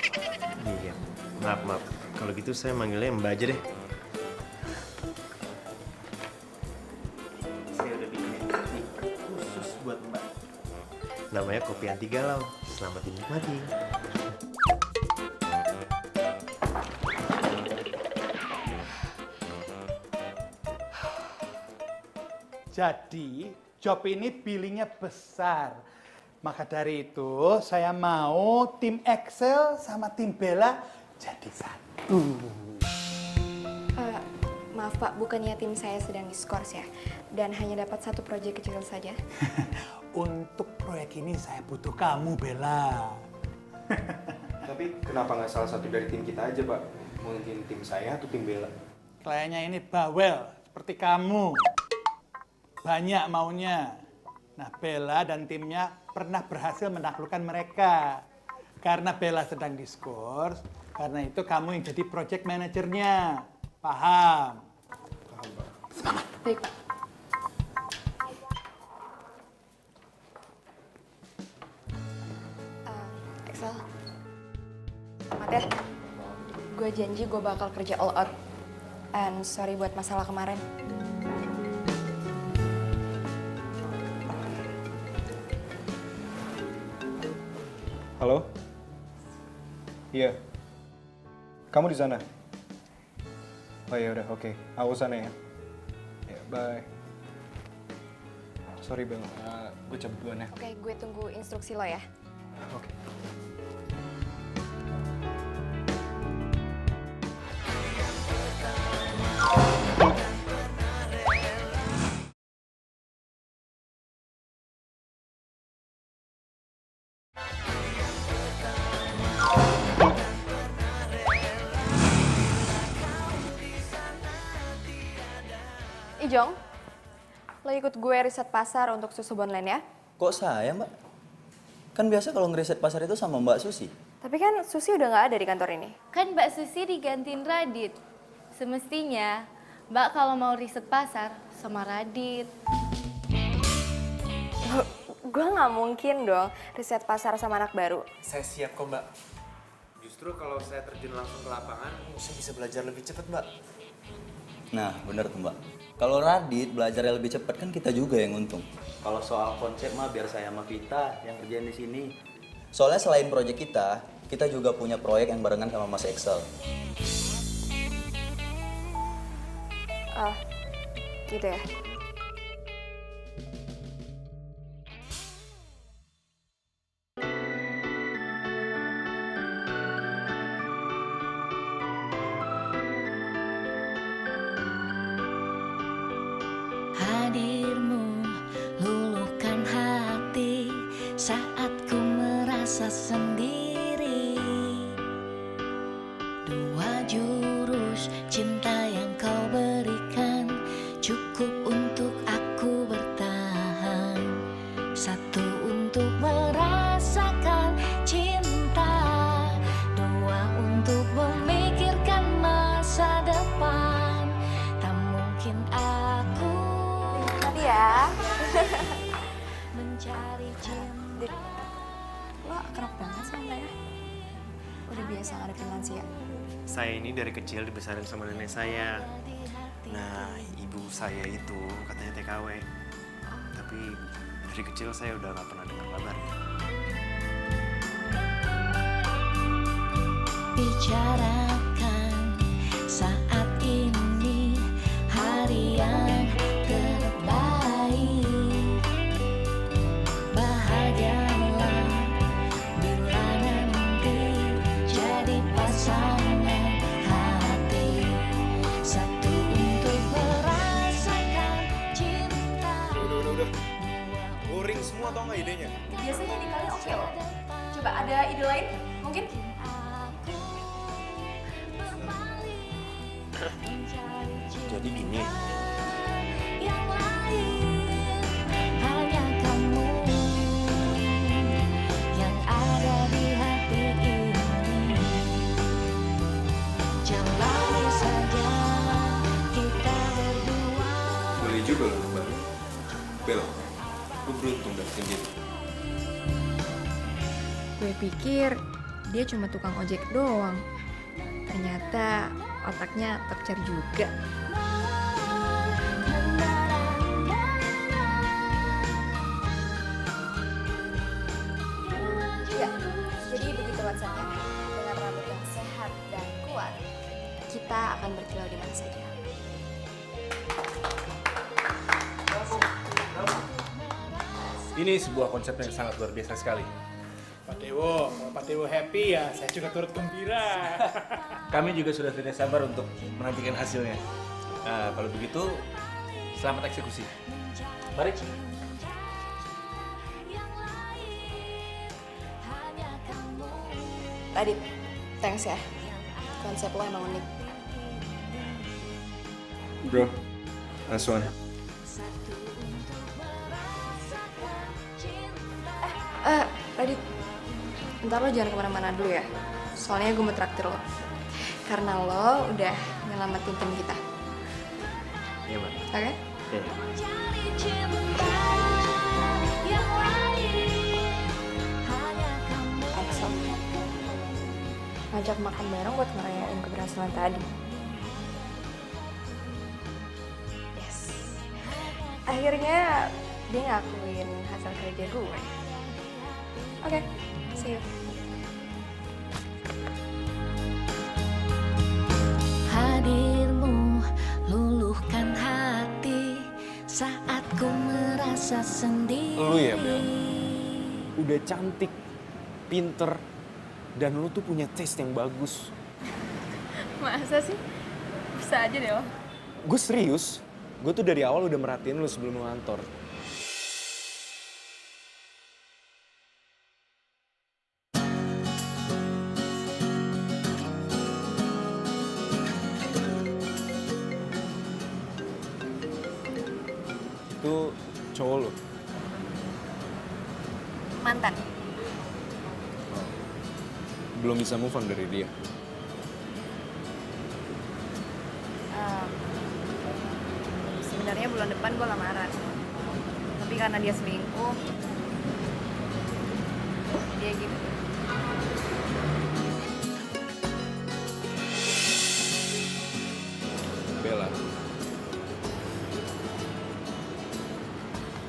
Iya, maaf. Kalau gitu saya manggilnya Mbak aja deh. Saya udah bikin kopi khusus buat Mbak. Namanya kopi anti galau. Selamat dinikmati. Jadi, job ini billingnya besar. Maka dari itu, saya mau tim Excel sama tim Bella jadi satu. Maaf Pak, bukannya tim saya sedang diskors ya? Dan hanya dapat satu proyek kecil saja? Untuk proyek ini saya butuh kamu, Bella. Tapi kenapa nggak salah satu dari tim kita aja, Pak? Mungkin tim saya atau tim Bella? Kliennya ini bawel, seperti kamu. Banyak maunya. Nah, Bella dan timnya pernah berhasil menaklukkan mereka. Karena Bella sedang diskors, karena itu kamu yang jadi project manajernya. Paham? Paham, Pak. Semangat. Baik Pak. Excel. Selamat ya. Gue janji gue bakal kerja all out. And sorry buat masalah kemarin. Halo? Iya. Kamu di sana? Oh ya udah, oke. Aku sana ya. Ya, bye. Sorry Bel, gue cabut duluan ya. Oke, gue tunggu instruksi lo ya. Oke. Ijong, lo ikut gue riset pasar untuk susu Bonland ya? Kok saya, Mbak? Kan biasa kalau ngeriset pasar itu sama Mbak Susi. Tapi kan Susi udah nggak ada di kantor ini. Kan Mbak Susi digantiin Radit. Semestinya Mbak kalau mau riset pasar sama Radit. Gue nggak mungkin dong riset pasar sama anak baru. Saya siap kok, Mbak. Justru kalau saya terjun langsung ke lapangan, saya bisa belajar lebih cepat, Mbak. Nah, bener tuh, Mbak. Kalau Radit belajarnya lebih cepat kan kita juga yang untung. Kalau soal konsep mah biar saya sama Vita yang kerjain di sini. Soalnya selain proyek kita juga punya proyek yang barengan sama Mas Excel. Gitu ya? Hadirmu luluhkan hati saat ku merasa sendiri. Dua jurus cinta yang kau berikan cukup untuk aku bertahan. Satu untuk merasakan cinta, dua untuk memikirkan masa depan. Tak mungkin aku Ya. mencari cinta. Lo akrab banget sama mereka? Udah biasa ngadepin lansia? Saya ini dari kecil dibesarin sama nenek saya. Nah, ibu saya itu katanya TKW. Tapi dari kecil saya udah gak pernah dengar kabarnya. Bicarakan saat ini hari yang terbaik. Bahagialah idenya? Biasanya di kalian oke loh. Coba ada ide lain? Mungkin? Jadi gini, yang lain hanya kamu yang ada di hati ini. Jalani saja kita berdua. Boleh juga loh Bang. Bel, lu beruntung dapetin dia. Gue pikir dia cuma tukang ojek doang. Ternyata otaknya tokcer juga. Ya, jadi begitu WhatsApp-nya. Dengan rambut yang sehat dan kuat, kita akan berkilau di mana saja. Ini sebuah konsep yang sangat luar biasa sekali. Pak Dewo, kalau Pak Dewo happy ya saya juga turut gembira. Kami juga sudah tidak sabar untuk menantikan hasilnya. Nah, kalau begitu, selamat eksekusi. Mari. Radit, thanks ya. Konsep lo emang unik. Bro, Aswan. Radit, ntar lo jangan kemana-mana dulu ya. Soalnya gue mau traktir lo. Karena lo udah nyelamatin tim kita. iya Mbak. Oke? Iya. Excel. Ngajak makan bareng buat ngerayain keberhasilan tadi. Yes. Akhirnya dia ngakuin hasil kerja gue. Oke, see you. Hadirmu luluhkan hati saat ku merasa sendiri. Lu ya Bel, udah cantik, pinter, dan lu tuh punya taste yang bagus. Masa sih? Bisa aja deh lo. Gue serius, gue tuh dari awal udah merhatiin lu sebelum lu ngantor. Itu cowok lu? Mantan. Belum bisa move on dari dia. Sebenarnya bulan depan gue lamaran. Tapi karena dia selingkuh, dia gitu. Bella,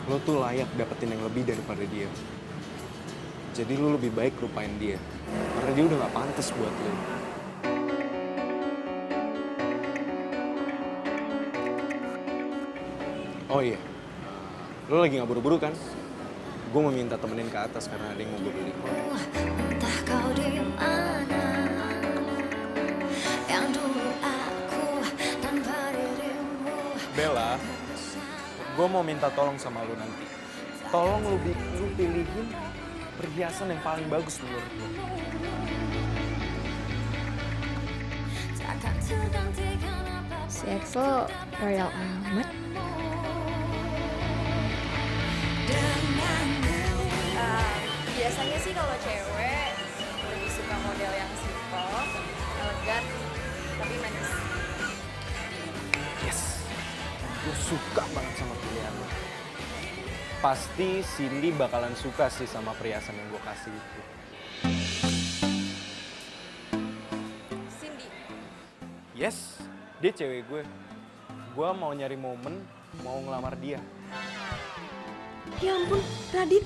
lo tuh layak dapetin yang lebih daripada dia. Jadi lo lebih baik lupain dia. Karena dia udah gak pantas buat lo. Oh iya, lo lagi gak buru-buru kan? Gue mau minta temenin ke atas karena ada yang mau gue beli. Entah kau di mana, yang dulu aku tanpa dirimu. Bella, gue mau minta tolong sama lo nanti. Tolong lu pilihin perhiasan yang paling bagus menurut lo. Takkan tergantikan apa. Si Excel royal amat. Biasanya sih kalau cewek lebih suka model yang simple, elegan, tapi manis. Yes, gue suka banget sama pilihan lo. Pasti Cindy bakalan suka sih sama perhiasan yang gue kasih itu. Cindy, Yes, dia cewek gue. Gue mau nyari momen, mau ngelamar dia. ya ampun, Radit.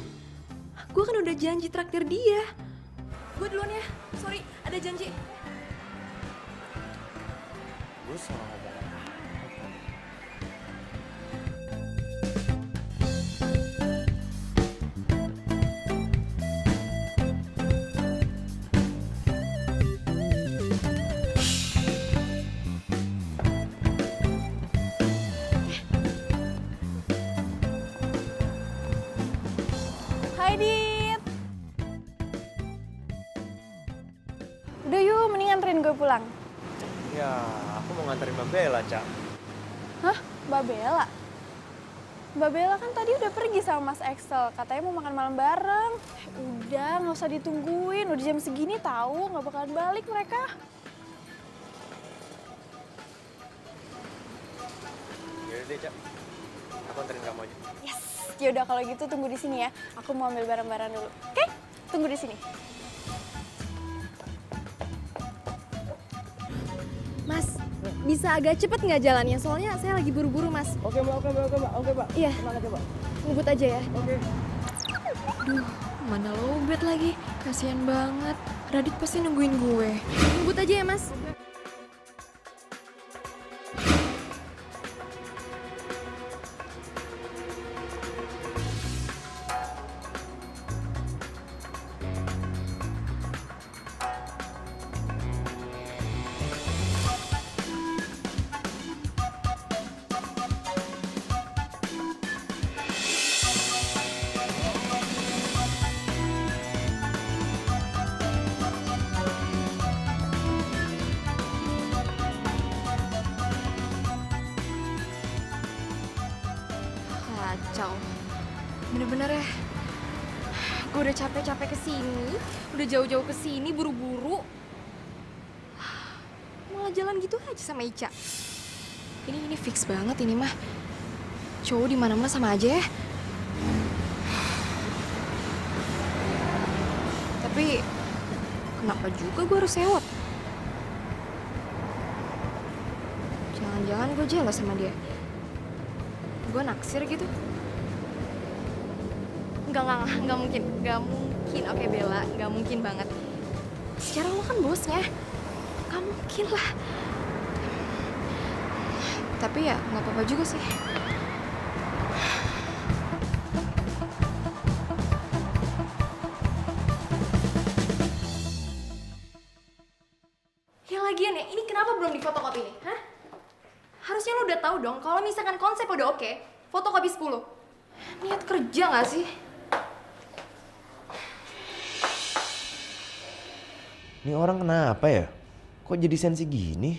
Gue kan udah janji traktir dia. Gue duluan ya, sorry, ada janji. Gue salah ngomong. nganterin gue pulang? Ya, aku mau nganterin Mbak Bella, Cak. Hah? Mbak Bella? Mbak Bella kan tadi udah pergi sama Mas Excel, katanya mau makan malam bareng. Udah, nggak usah ditungguin, udah jam segini tahu nggak bakalan balik mereka. Yaudah deh, Cak. Aku anterin kamu aja. Yes, yaudah kalau gitu tunggu di sini ya. Aku mau ambil barang-barang dulu. Oke? Tunggu di sini. Mas, bisa agak cepet nggak jalannya? Soalnya saya lagi buru-buru, Mas. Oke, Mbak. Oke, Mbak. Iya. Tenang aja, Mbak. Ngebut aja ya. Oke. Duh, mana lowbat lagi. Kasian banget. Radit pasti nungguin gue. Ngebut aja ya, Mas. Kacau. Bener-bener ya. Gue udah capek-capek kesini, udah jauh-jauh kesini, buru-buru. Malah jalan gitu aja sama Ica. Ini fix banget ini mah. Cowok di mana-mana sama aja ya. Tapi kenapa juga gue harus sewot? Jangan-jangan gue jelas sama dia. Gue naksir gitu. Enggak mungkin. Oke Bella, enggak mungkin banget. Secara lo kan bosnya. Enggak mungkin lah. Tapi ya nggak apa-apa juga sih. Ya lagian ya, ini kenapa belum difotokopi nih? Hah? Harusnya lo udah tahu dong kalau misalkan konsep udah oke, fotokopi 10. Niat kerja nggak sih? Ini orang kenapa ya? Kok jadi sensi gini?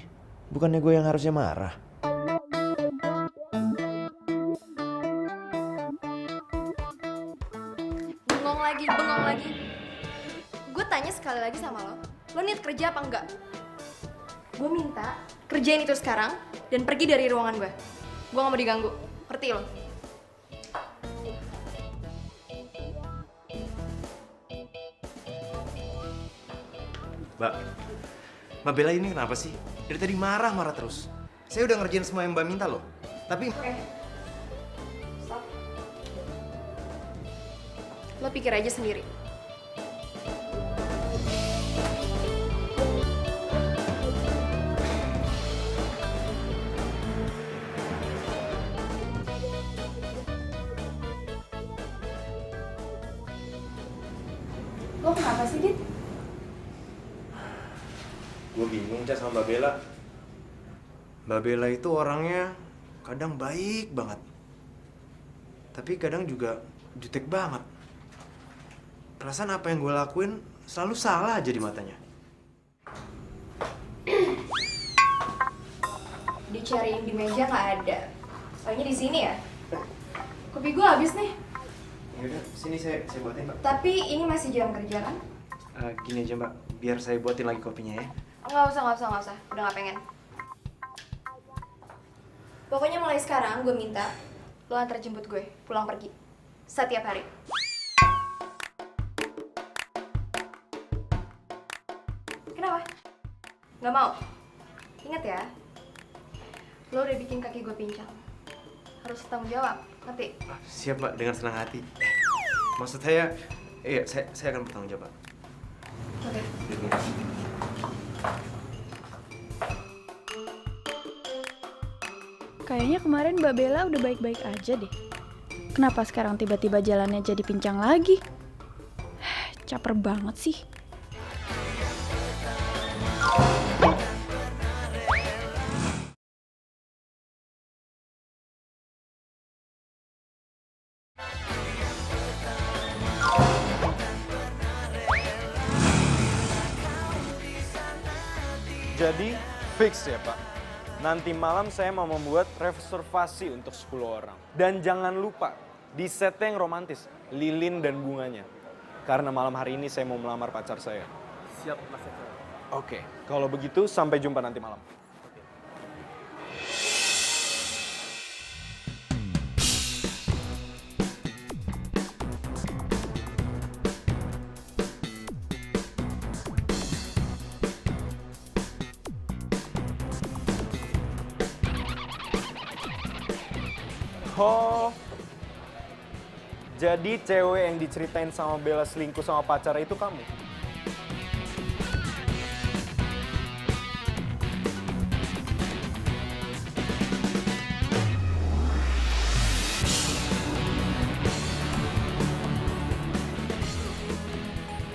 Bukannya gue yang harusnya marah? Bengong lagi. Gue tanya sekali lagi sama lo niat kerja apa enggak? Gue minta kerjain itu sekarang dan pergi dari ruangan gue. Gue gak mau diganggu, ngerti lo? Mbak Bella ini kenapa sih? Dari tadi marah terus. Saya udah ngerjain semua yang Mbak minta loh. Tapi... Stop. Lo pikir aja sendiri. Lo kenapa sih, Dit? Gue bingung sama Mbak Bella. Mbak Bella itu orangnya kadang baik banget. Tapi kadang juga jutek banget. Perasaan apa yang gue lakuin selalu salah aja di matanya. Dicariin di meja nggak ada. Soalnya di sini ya. Kopi gue habis nih. Yaudah, sini saya buatin, Mbak. Tapi ini masih jam kerja kan? Gini aja, Mbak. Biar saya buatin lagi kopinya ya. Nggak usah. Udah nggak pengen. Pokoknya mulai sekarang gue minta lo antar jemput gue pulang pergi. Setiap hari. Kenapa? Nggak mau? Ingat ya, lo udah bikin kaki gue pincang. Harus tanggung jawab, ngerti? Siap, Mbak. Dengan senang hati. Maksud saya, iya, saya akan bertanggung jawab, Pak. Oke. Kayaknya kemarin Mbak Bella udah baik-baik aja deh. Kenapa sekarang tiba-tiba jalannya jadi pincang lagi? Caper banget sih. Jadi fix ya Pak. Nanti malam saya mau membuat reservasi untuk 10 orang. Dan jangan lupa, di setnya yang romantis, lilin dan bunganya. Karena malam hari ini saya mau melamar pacar saya. Siap, Mas Eko. Oke, kalau begitu sampai jumpa nanti malam. Oh, jadi cewek yang diceritain sama Bella selingkuh sama pacar itu kamu?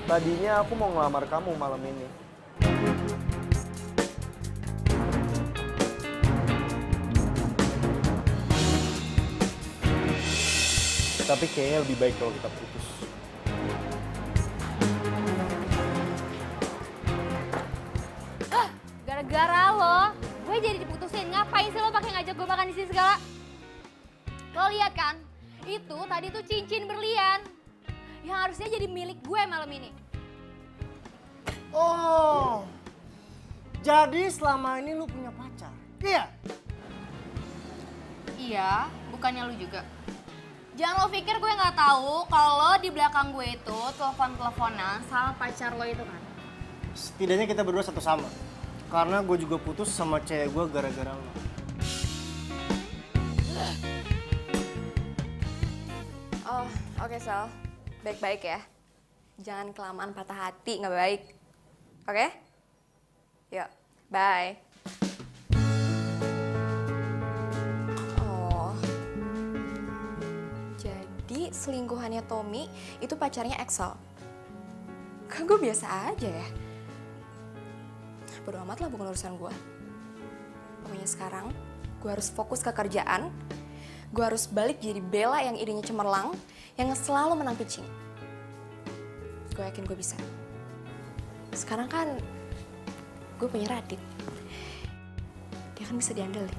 Tadinya aku mau ngelamar kamu malam ini. Tapi kayaknya lebih baik kalau kita putus. Gara-gara lo, gue jadi diputusin. Ngapain sih lo pakai ngajak gue makan di sini segala? Lo lihat kan? Itu tadi tuh cincin berlian yang harusnya jadi milik gue malam ini. Oh, jadi selama ini lu punya pacar? Iya? Iya, bukannya lu juga. Jangan lo pikir gue nggak tahu kalau di belakang gue itu telepon-teleponan sama pacar lo itu kan. Setidaknya kita berdua satu sama. Karena gue juga putus sama cewek gue gara-gara lo. Oh, oke Sal. Baik-baik ya. Jangan kelamaan patah hati, nggak baik. Oke? Yuk, bye. Oh, jadi selingkuhannya Tommy itu pacarnya Axel. Kan gue biasa aja ya. Bodo amat lah, bukan urusan gue. Pokoknya sekarang gue harus fokus ke kerjaan. Gue harus balik jadi Bella yang idenya cemerlang, yang selalu menang pitching. Gue yakin gue bisa. Sekarang kan gue punya Radit. Dia kan bisa diandelin.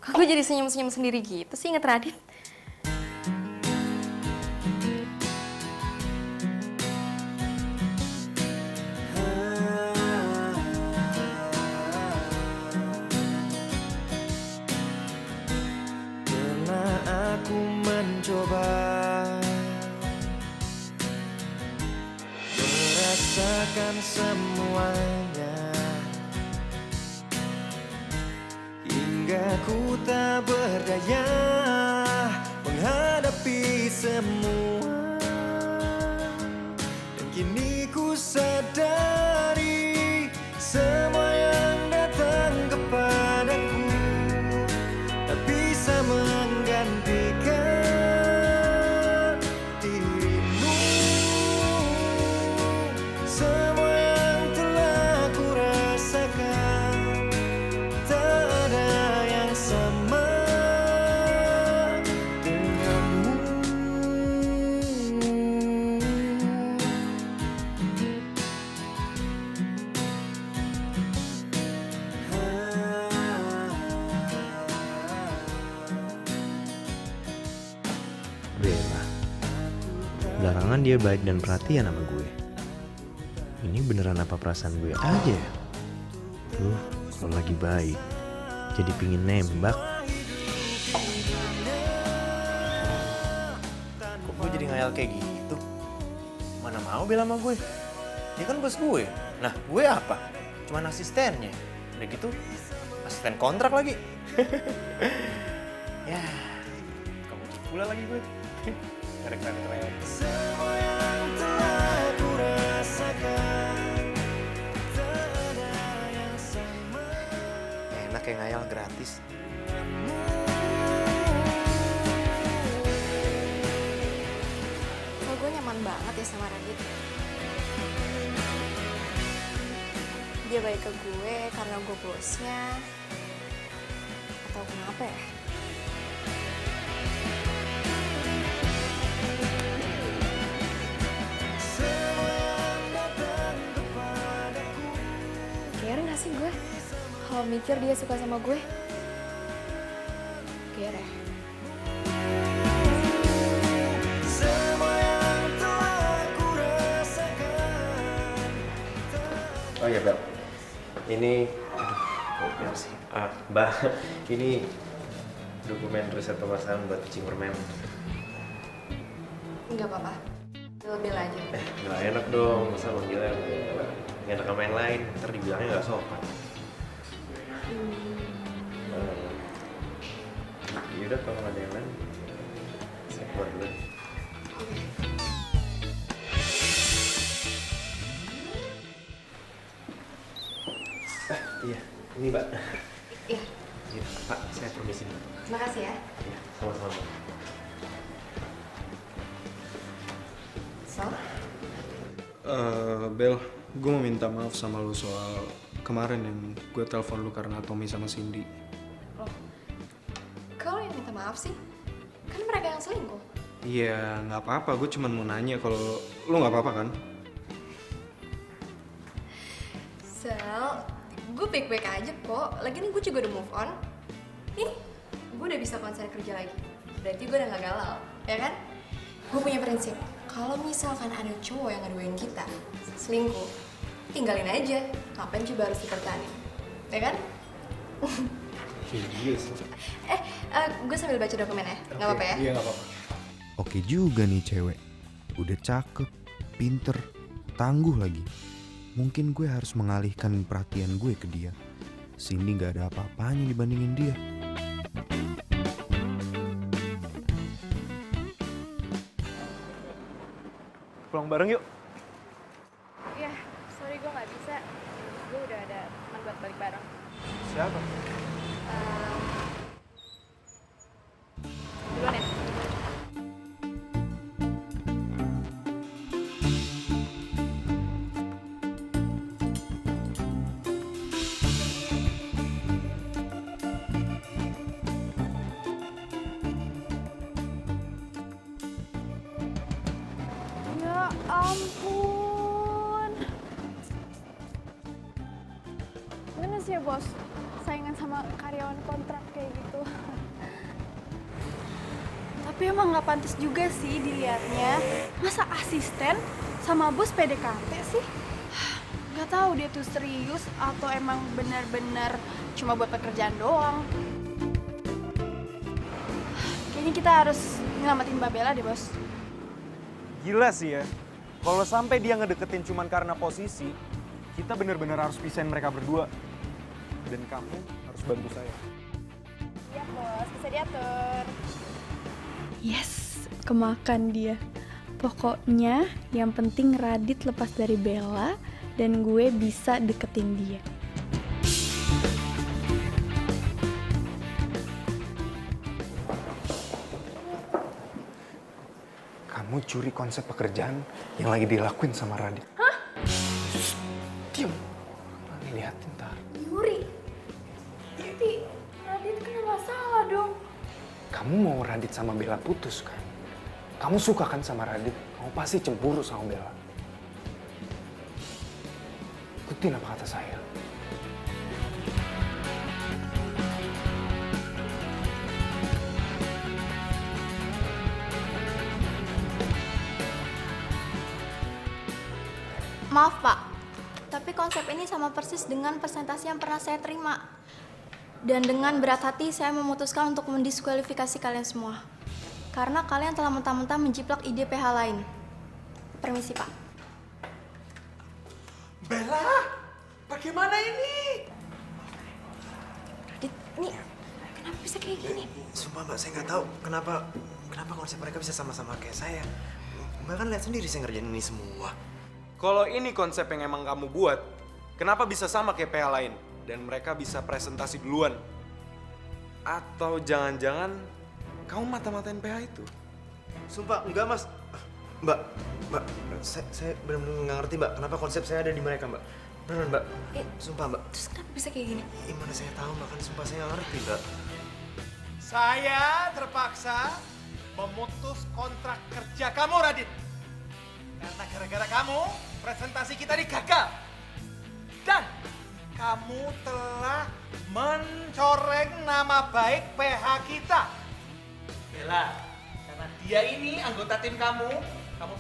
Kok gue jadi senyum-senyum sendiri gitu sih inget Radit? Pernah aku mencoba merasakan semuanya, hingga ku tak berdaya menghadapi semua. Dan kini ku sadari semua yang datang kepadaku tak bisa menggantikan dirimu. Semua yang telah ku rasakan tak ada yang sama denganmu. Bella. Belakangan dia baik dan perhatian sama gue. Ini beneran apa perasaan gue aja ya? Kalau lagi baik, jadi pingin nembak. Kok gue jadi ngayal kayak gitu? Mana mau Bella sama gue? Dia kan bos gue. Nah, gue apa? Cuman asistennya. Udah gitu, asisten kontrak lagi. Ya, kamu pula lagi gue. Keren-keren. Semua yang telah ku rasakan tak ada yang sama. Enak kayak ngayal gratis. Gue nyaman banget ya sama Radit. Dia dia baik ke gue karena gue bosnya, atau kenapa ya? Care gak sih gue kalau mikir dia suka sama gue? Care ya? Oh iya Bel, ini, aduh kok Bel sih? Mbak, ini dokumen riset pemasaran buat kucing permen. Enggak apa-apa, Bel aja. Nggak enak dong, masa manggilnya Bel? Nggak enak sama yang lain, ntar dibilangnya nggak sopan. Yaudah kalau nggak ada yang lain, saya keluar dulu. Iya, ini Mbak. Iya. Iya, Pak, saya permisi. Terima kasih ya. Iya, sama-sama. So? Bel, gue mau minta maaf sama lu soal kemarin yang gue telepon lu karena Tommy sama Cindy. Loh, kau yang minta maaf sih? Kan mereka yang selingkuh. Iya, nggak apa-apa. Gue cuma mau nanya kalau lu nggak apa-apa kan? Sel, gue baik-baik aja kok. Lagian gue juga udah move on. Nih, gue udah bisa konsen kerja lagi. Berarti gue udah gak galau, ya kan? Gue punya prinsip, kalau misalkan ada cowok yang ngaduin kita selingkuh, tinggalin aja. Ngapain coba harus dipertahanin, ya kan? Iya sih. Gue sambil baca dokumen ya, nggak apa-apa ya? Iya, nggak apa-apa. Oke juga nih cewek. Udah cakep, pinter, tangguh lagi. Mungkin gue harus mengalihkan perhatian gue ke dia. Cindy gak ada apa-apanya dibandingin dia. Pulang bareng yuk. Iya, sorry gue nggak bisa. Gue udah ada teman buat balik bareng. Siapa? Duluan ya. Ya ampun. Gimana sih ya bos, saingan sama karyawan kontrak kayak gitu. Tapi emang nggak pantas juga sih dilihatnya. Masa asisten sama bos PDKT sih? Nggak tahu dia tuh serius atau emang benar-benar cuma buat pekerjaan doang. Kayaknya kita harus nyelamatin Mbak Bella deh bos. Gila sih ya. Kalau sampai dia ngedeketin cuman karena posisi, kita bener-bener harus pisahin mereka berdua. Dan kamu harus bantu saya. Iya bos, bisa diatur. Yes, kemakan dia. Pokoknya yang penting Radit lepas dari Bella dan gue bisa deketin dia. Kamu curi konsep pekerjaan yang lagi dilakuin sama Radit. Hah? Diam. Nanti liatin ntar. Yuri? Tapi Radit kena masalah dong. Kamu mau Radit sama Bella putus kan? Kamu suka kan sama Radit? Kamu pasti cemburu sama Bella. Ikutin apa kata saya. Maaf Pak, tapi konsep ini sama persis dengan presentasi yang pernah saya terima. Dan dengan berat hati saya memutuskan untuk mendiskualifikasi kalian semua. Karena kalian telah mentah-mentah menjiplak ide PH lain. Permisi Pak. Bella, bagaimana ini? Radit, ini kenapa bisa kayak gini? Sumpah Mbak, saya nggak tahu kenapa konsep mereka bisa sama-sama kayak saya. Mbak kan lihat sendiri saya ngerjain ini semua. Kalau ini konsep yang emang kamu buat, kenapa bisa sama kayak PH lain? Dan mereka bisa presentasi duluan? Atau jangan-jangan kamu mata-matain PH itu? Sumpah, enggak Mas. Mbak, saya benar-benar nggak ngerti Mbak, kenapa konsep saya ada di mereka Mbak. Bener Mbak, sumpah Mbak. Terus kenapa bisa kayak gini? Gimana saya tahu Mbak, kan sumpah saya nggak ngerti Mbak. Saya terpaksa memutus kontrak kerja kamu, Radit. Karena gara-gara kamu, presentasi kita gagal. Dan kamu telah mencoreng nama baik PH kita. Bella, karena dia ini anggota tim kamu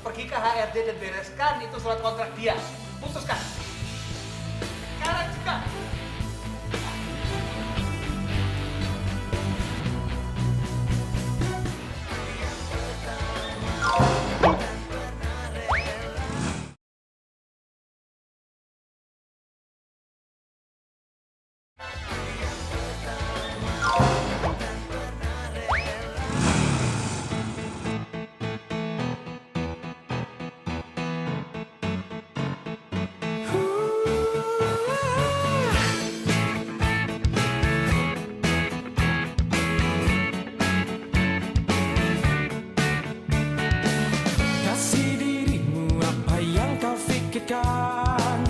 pergi ke HRD dan bereskan itu surat kontrak dia. Putuskan. Sekarang juga. Kasih dirimu apa yang kau pikirkan.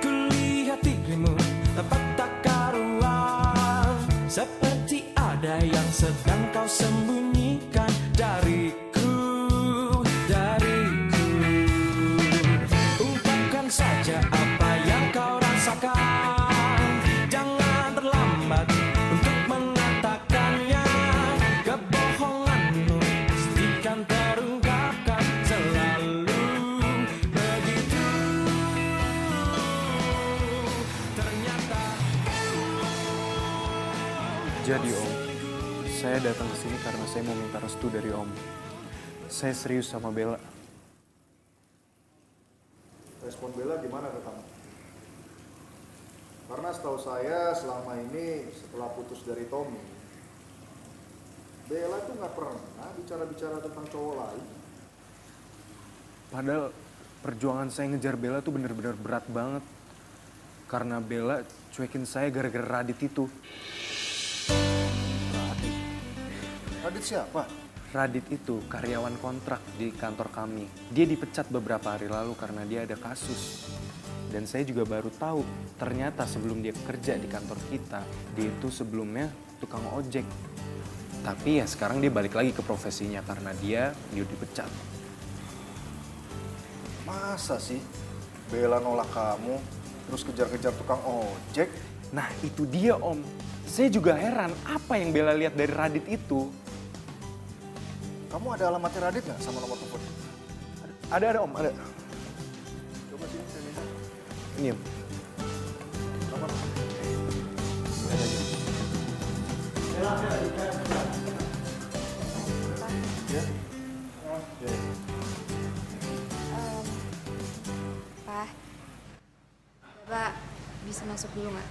Kulihat dirimu tepat tak karuan. Seperti ada yang sedang kau sembunyikan dariku. Ungkapkan saja apa yang kau rasakan. Jangan terlambat untuk mengatakannya. Kebohonganmu pastikan terungkapkan selalu begitu. Ternyata Jadi Om, saya datang ke sini karena saya mau minta restu dari Om. Saya serius sama Bella. Respon Bella gimana ke kamu? Karena setahu saya selama ini setelah putus dari Tommy, Bella tuh nggak pernah bicara-bicara tentang cowok lain. Padahal perjuangan saya ngejar Bella tuh bener-bener berat banget. Karena Bella cuekin saya gara-gara Radit itu. Radit siapa? Radit itu karyawan kontrak di kantor kami. Dia dipecat beberapa hari lalu karena dia ada kasus. Dan saya juga baru tahu, ternyata sebelum dia kerja di kantor kita, dia itu sebelumnya tukang ojek. Tapi ya sekarang dia balik lagi ke profesinya karena dia dipecat. Masa sih Bella nolak kamu, terus kejar-kejar tukang ojek? Nah itu dia Om. Saya juga heran apa yang Bella lihat dari Radit itu. Kamu ada alamatnya Radit nggak sama nomor telepon? Ada Om, ada. Coba sini saya minta. Ini Om. Nomor. Pak, Bapak bisa masuk dulu nggak?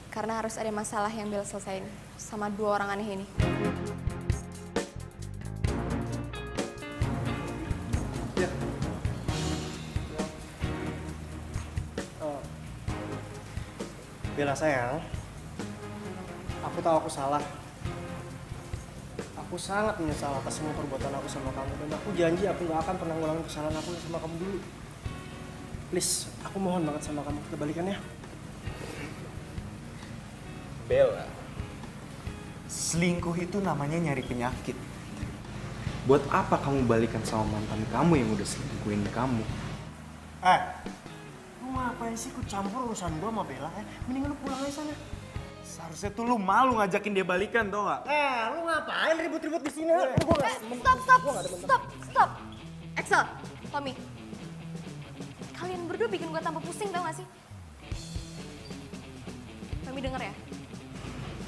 Karena harus ada masalah yang Bella selesain sama dua orang aneh ini. Bella sayang, aku tahu aku salah. Aku sangat menyesal atas semua perbuatan aku sama kamu. Dan aku janji aku gak akan pernah ngulangin kesalahan aku sama kamu dulu. Please, aku mohon banget sama kamu, kita balikan ya. Bella, selingkuh itu namanya nyari penyakit. Buat apa kamu balikan sama mantan kamu yang udah selingkuhin kamu? Lu ngapain sih ikut campur urusan gua sama Bella? Mendingan lu pulang aja sana. Seharusnya tuh lu malu ngajakin dia balikan, tau gak? Lu ngapain ribut-ribut di sini? Stop. Axel, Tommy. Kalian berdua bikin gue tambah pusing tau gak sih? Tommy denger ya.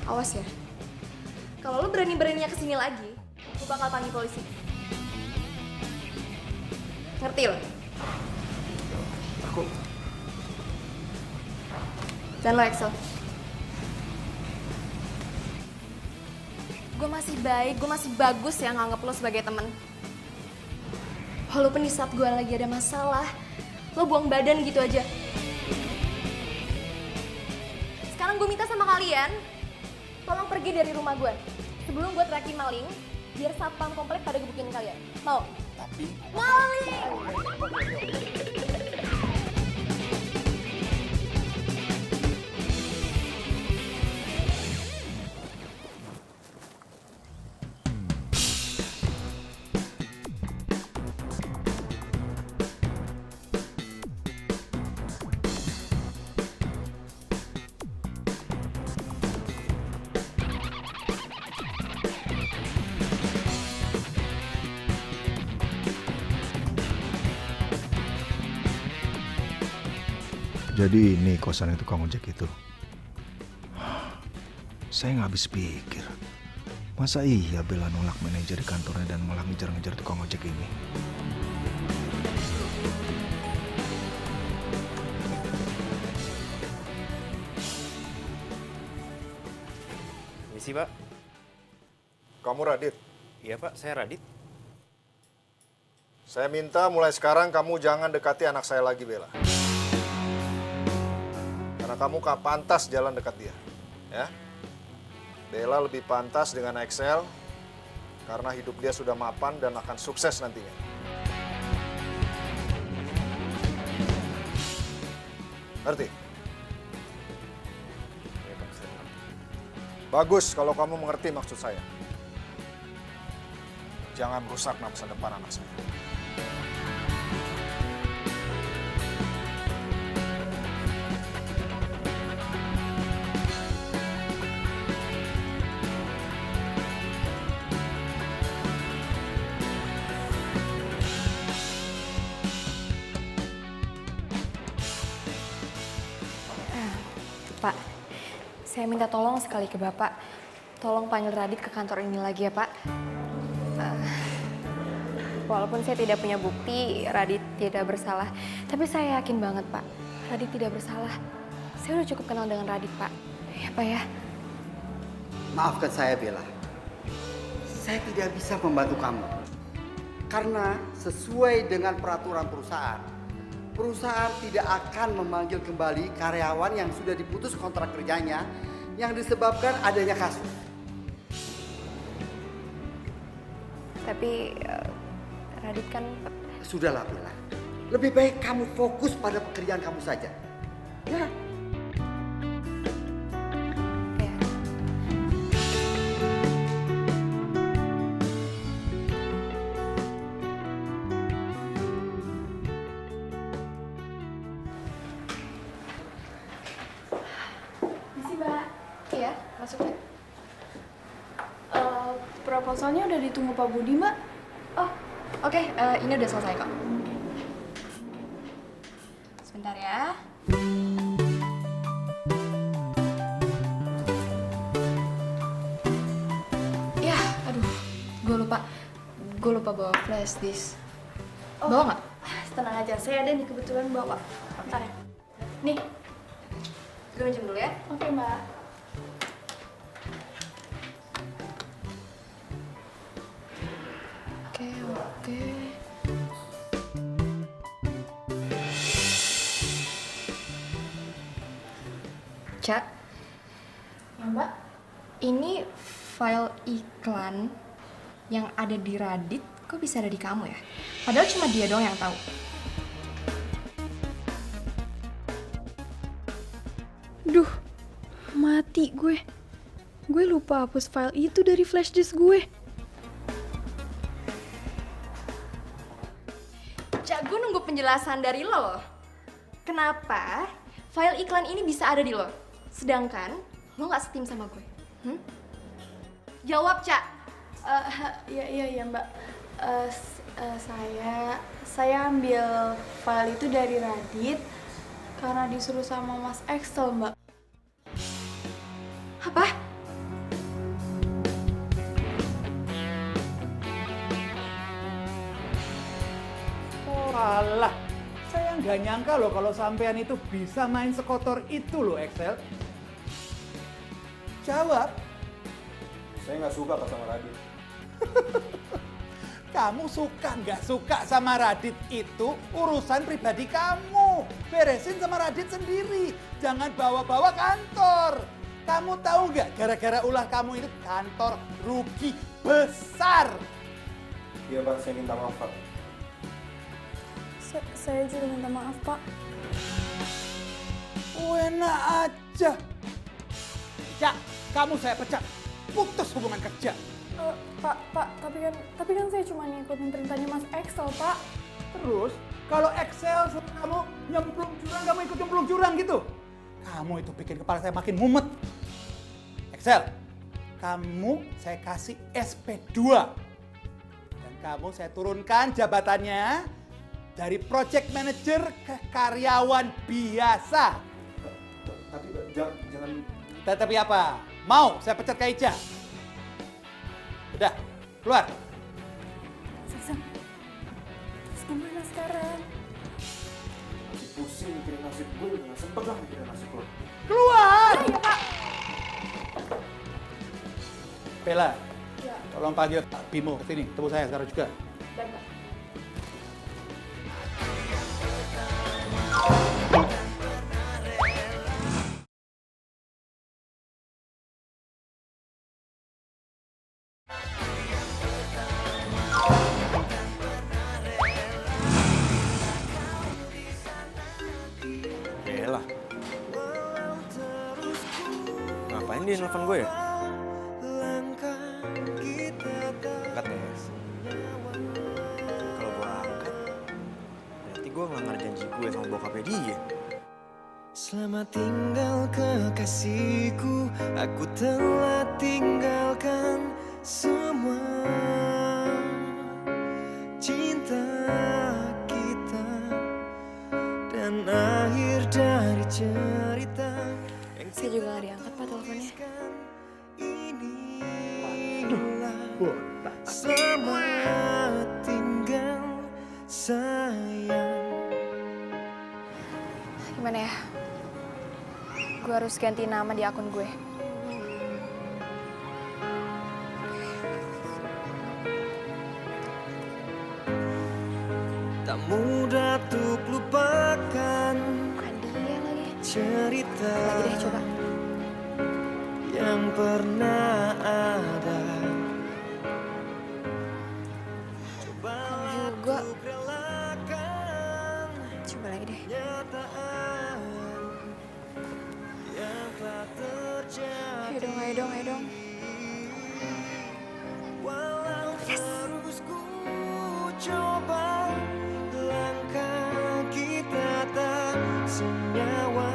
Awas ya. Kalau lu berani-beraninya kesini lagi, gue bakal panggil polisi. Ngerti lo? Aku... Dan lo Axel. Gue masih baik, gue masih bagus ya nganggep lo sebagai temen. Walaupun di saat gue lagi ada masalah, lo buang badan gitu aja. Sekarang gue minta sama kalian, tolong pergi dari rumah gue. Sebelum gue teriakin maling, biar satpam komplek pada gebukin kalian. Mau? Tapi... Maling! Jadi ini kosannya tukang ojek itu. Saya nggak habis pikir. Masa iya Bella nolak manajer di kantornya dan malah ngejar-ngejar tukang ojek ini? Misi, Pak. Kamu Radit? Iya, Pak. Saya Radit. Saya minta mulai sekarang kamu jangan dekati anak saya lagi, Bella. Karena kamu gak pantas jalan dekat dia. Ya? Bella lebih pantas dengan Excel karena hidup dia sudah mapan dan akan sukses nantinya. Ngerti? Bagus kalau kamu mengerti maksud saya. Jangan rusak masa depan anak saya. Pak, saya minta tolong sekali ke Bapak. Tolong panggil Radit ke kantor ini lagi ya, Pak. Walaupun saya tidak punya bukti Radit tidak bersalah, tapi saya yakin banget, Pak, Radit tidak bersalah. Saya udah cukup kenal dengan Radit, Pak. Ya, Pak ya. Maafkan saya, Bella. Saya tidak bisa membantu kamu. Karena sesuai dengan peraturan perusahaan, perusahaan tidak akan memanggil kembali karyawan yang sudah diputus kontrak kerjanya yang disebabkan adanya kasus. Tapi Radit kan... Sudahlah, Bella. Lebih baik kamu fokus pada pekerjaan kamu saja. Ya. Iya, masuk ya. Proposalnya udah ditunggu Pak Budi, Mbak. Oh, oke. Ini udah selesai kok. Sebentar ya. Ya, aduh. Gue lupa bawa flash disk. Bawa nggak? Tenang aja, saya ada nih kebetulan bawa. Bentar ya. Nih. Gue minjem dulu ya. Oke, Mbak. Oke. Cak. Ya, Mbak. Ini file iklan yang ada di Radit kok bisa ada di kamu ya? Padahal cuma dia doang yang tahu. Duh, mati gue. Gue lupa hapus file itu dari flash disk gue. Cak, gue nunggu penjelasan dari lo loh. Kenapa file iklan ini bisa ada di lo? Sedangkan lo gak setim sama gue. Jawab, Cak. Iya Mbak. Saya ambil file itu dari Radit karena disuruh sama Mas Excel, Mbak. Apa? Oh alah, saya nggak nyangka loh kalau sampean itu bisa main sekotor itu loh Excel. Jawab. Saya nggak suka sama Radit. Kamu suka nggak suka sama Radit itu urusan pribadi kamu. Beresin sama Radit sendiri. Jangan bawa-bawa kantor. Kamu tahu nggak gara-gara ulah kamu itu kantor rugi besar. Iya Pak, saya minta maaf Pak. Saya juga minta maaf, Pak. Enak aja. Cak, kamu saya pecat. Putus hubungan kerja. Pak, tapi kan saya cuma ngikutin perintahnya Mas Excel, Pak. Terus, kalau Excel suruh kamu nyemplung jurang, kamu ikut nyemplung jurang gitu? Kamu itu bikin kepala saya makin mumet. Excel, kamu saya kasih SP2. Dan kamu saya turunkan jabatannya Dari project manager ke karyawan biasa. Tapi jangan. Tapi apa? Mau saya pecat Kak Ica? Udah, keluar. Terus gimana sekarang? Masih pusing mikirin nasib gue, udah gak sempet lah mikirin nasib lo. Keluar! Iya, Pak. Bella, Ya. tolong panggil Pak Bimo ke sini, temu saya sekarang juga. Dan Pak. Bella. Ngapain dia nelfon gue ya? Angkat deh. Kalau gue angkat, berarti gue ngelanggar janji gue sama bokapnya dia. Selamat tinggal kekasihku, aku telah tinggalkan semua cinta kita dan akhir dari cerita. Saya juga gak diangkat Pak teleponnya. Selamat tinggal sayang. Gimana ya? Gue harus ganti nama di akun gue. Tak mudah untuk lupakan dia lagi. cerita Lagi deh, coba. yang pernah ada. Juga. Coba lagi deh. Ayo dong, ayo dong, ayo dong. Yes. Terus ku coba, langkah kita tak senyawa.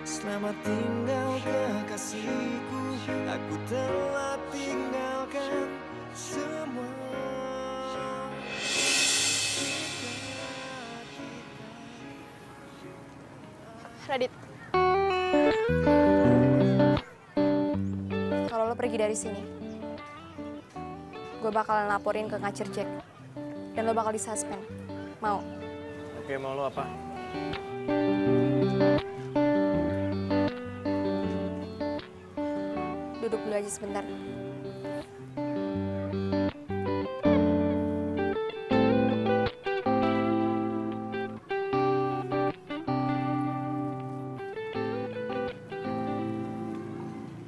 Selamat tinggal kekasihku, aku telah tinggalkan semua. Radit. Kalau lo pergi dari sini, gue bakalan laporin ke ngacir Jack. Dan lo bakal disuspend. Mau? Oke, mau lo apa? Duduk dulu aja sebentar.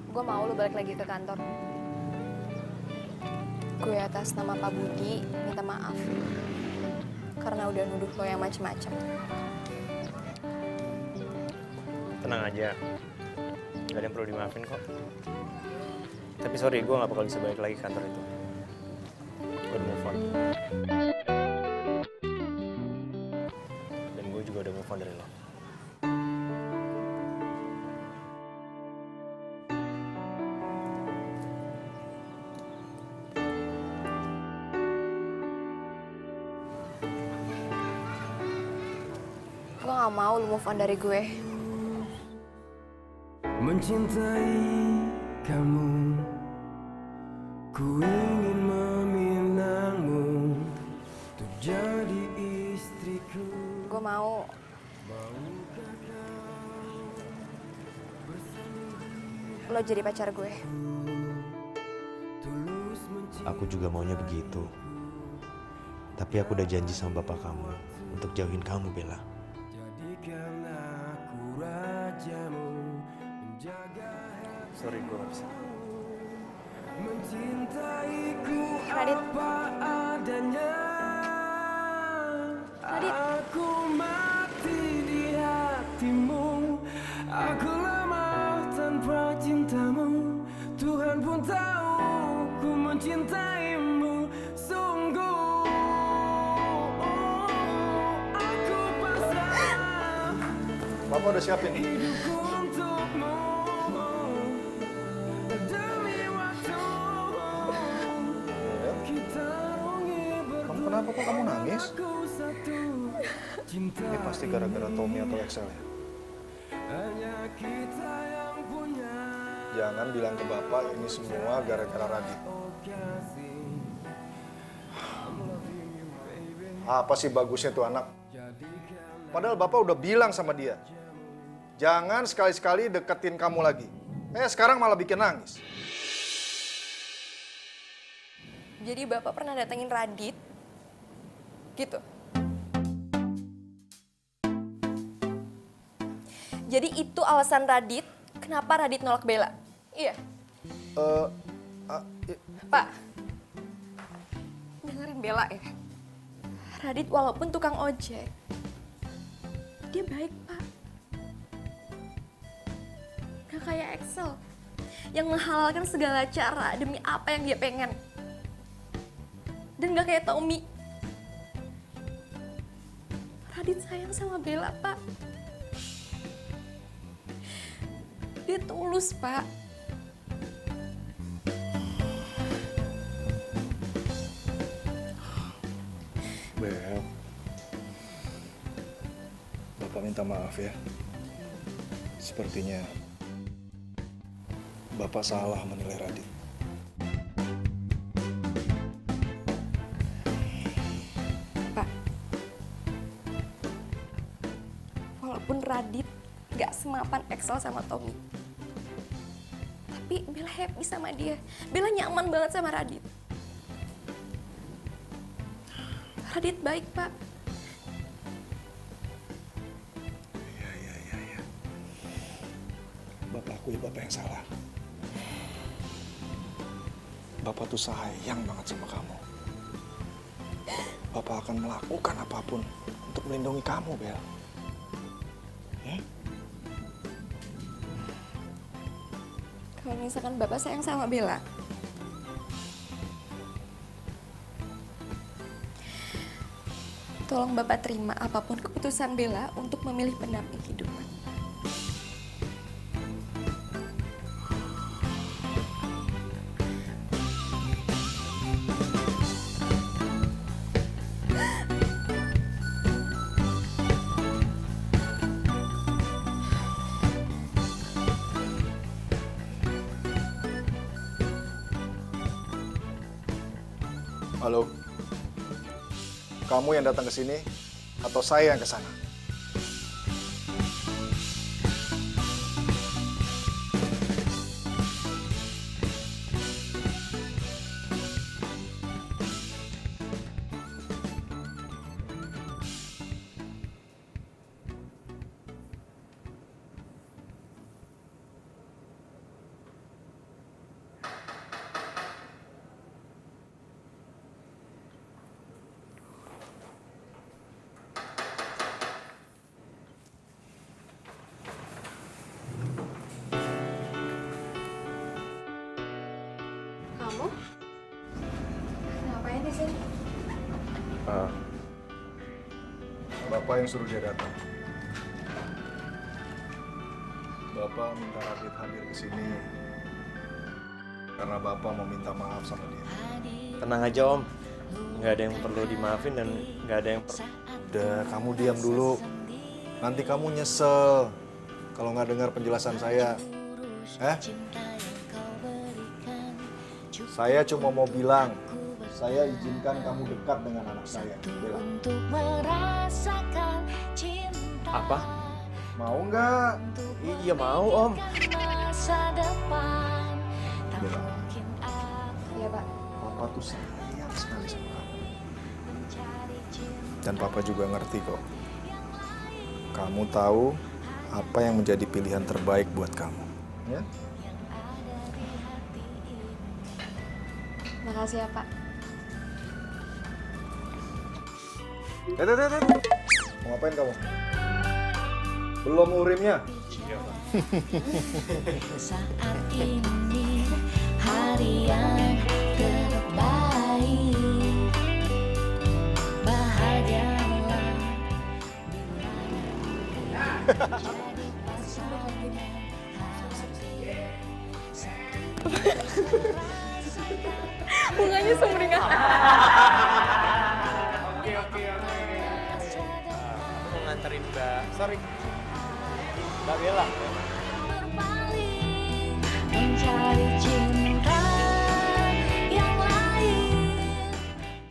Gue mau lo balik lagi ke kantor. Gue atas nama Pak Budi minta maaf karena udah nuduh lo yang macem-macem. Tenang aja. Gak ada yang perlu dimaafin kok. Tapi sorry, gue gak bakal bisa balik lagi ke kantor itu. Gue udah move on. Dan gue juga udah move on dari lo. Gue gak mau lo move on dari gue. Mencintai kamu, ku ingin meminangmu untuk jadi istriku. Gue mau lo jadi pacar gue. Aku juga maunya begitu. Tapi aku udah janji sama bapak kamu untuk jauhin kamu, Bella. Jadikan aku rajamu, menjaga Sorry, gue gak bisa. mencintaiku Radit. apa adanya. Radit. Aku mati di hatimu, aku lemah tanpa cintamu. Tuhan pun tahu ku mencintaimu sungguh. Aku pasrah Bapak udah siapin nih. untukmu demi waktu kita rungi berdua. Kamu kenapa nangis? Ini pasti gara-gara Tommy atau Excel ya? Jangan bilang ke Bapak ini semua gara-gara Radit. Apa sih bagusnya tuh anak? Padahal Bapak udah bilang sama dia, jangan sekali-sekali deketin kamu lagi. Sekarang malah bikin nangis. Jadi Bapak pernah datengin Radit? Gitu? Jadi itu alasan Radit kenapa Radit nolak Bella? Iya? Pak, dengerin Bella ya. Radit walaupun tukang ojek, dia baik, Pak. Gak kayak Excel yang menghalalkan segala cara demi apa yang dia pengen. Dan gak kayak Tommy. Radit sayang sama Bella, Pak. Dia tulus, Pak. Bel, Bapak minta maaf ya. Sepertinya Bapak salah menilai Radit. Pak, walaupun Radit gak semapan Excel sama Tommy, tapi Bella happy sama dia. Bella nyaman banget sama Radit. Radit baik, Pak. Iya. Bapak akui Bapak yang salah. Bapak tuh sayang banget sama kamu. Bapak akan melakukan apapun untuk melindungi kamu, Bel. Ya? Kalau misalkan Bapak sayang sama Bella, tolong Bapak terima apapun keputusan Bella untuk memilih pendamping kehidupan. Halo, kamu yang datang ke sini atau saya yang ke sana? Kamu? Ngapain di sini? Bapak yang suruh dia datang. Bapak minta Radit hadir ke sini karena Bapak mau minta maaf sama dia. Tenang aja Om, nggak ada yang perlu dimaafin dan nggak ada yang Udah, kamu diam dulu. Nanti kamu nyesel kalau nggak dengar penjelasan saya. Saya cuma mau bilang, saya izinkan kamu dekat dengan anak saya, Bella. Apa? Mau nggak? Iya mau Om. Bella, Iya, Pak. Papa tuh sayang sekali sama kamu. Dan Papa juga ngerti kok. Kamu tahu apa yang menjadi pilihan terbaik buat kamu. Ya? Makasih ya, Pak. Mau ngapain kamu? Belum urimnya? Iya, Pak. Saat ini hari yang terbaik, bahagialah Bunganya sumringah. Oke. Aku mau nganterin Mbak. Sorry. Mbak Bella. mencari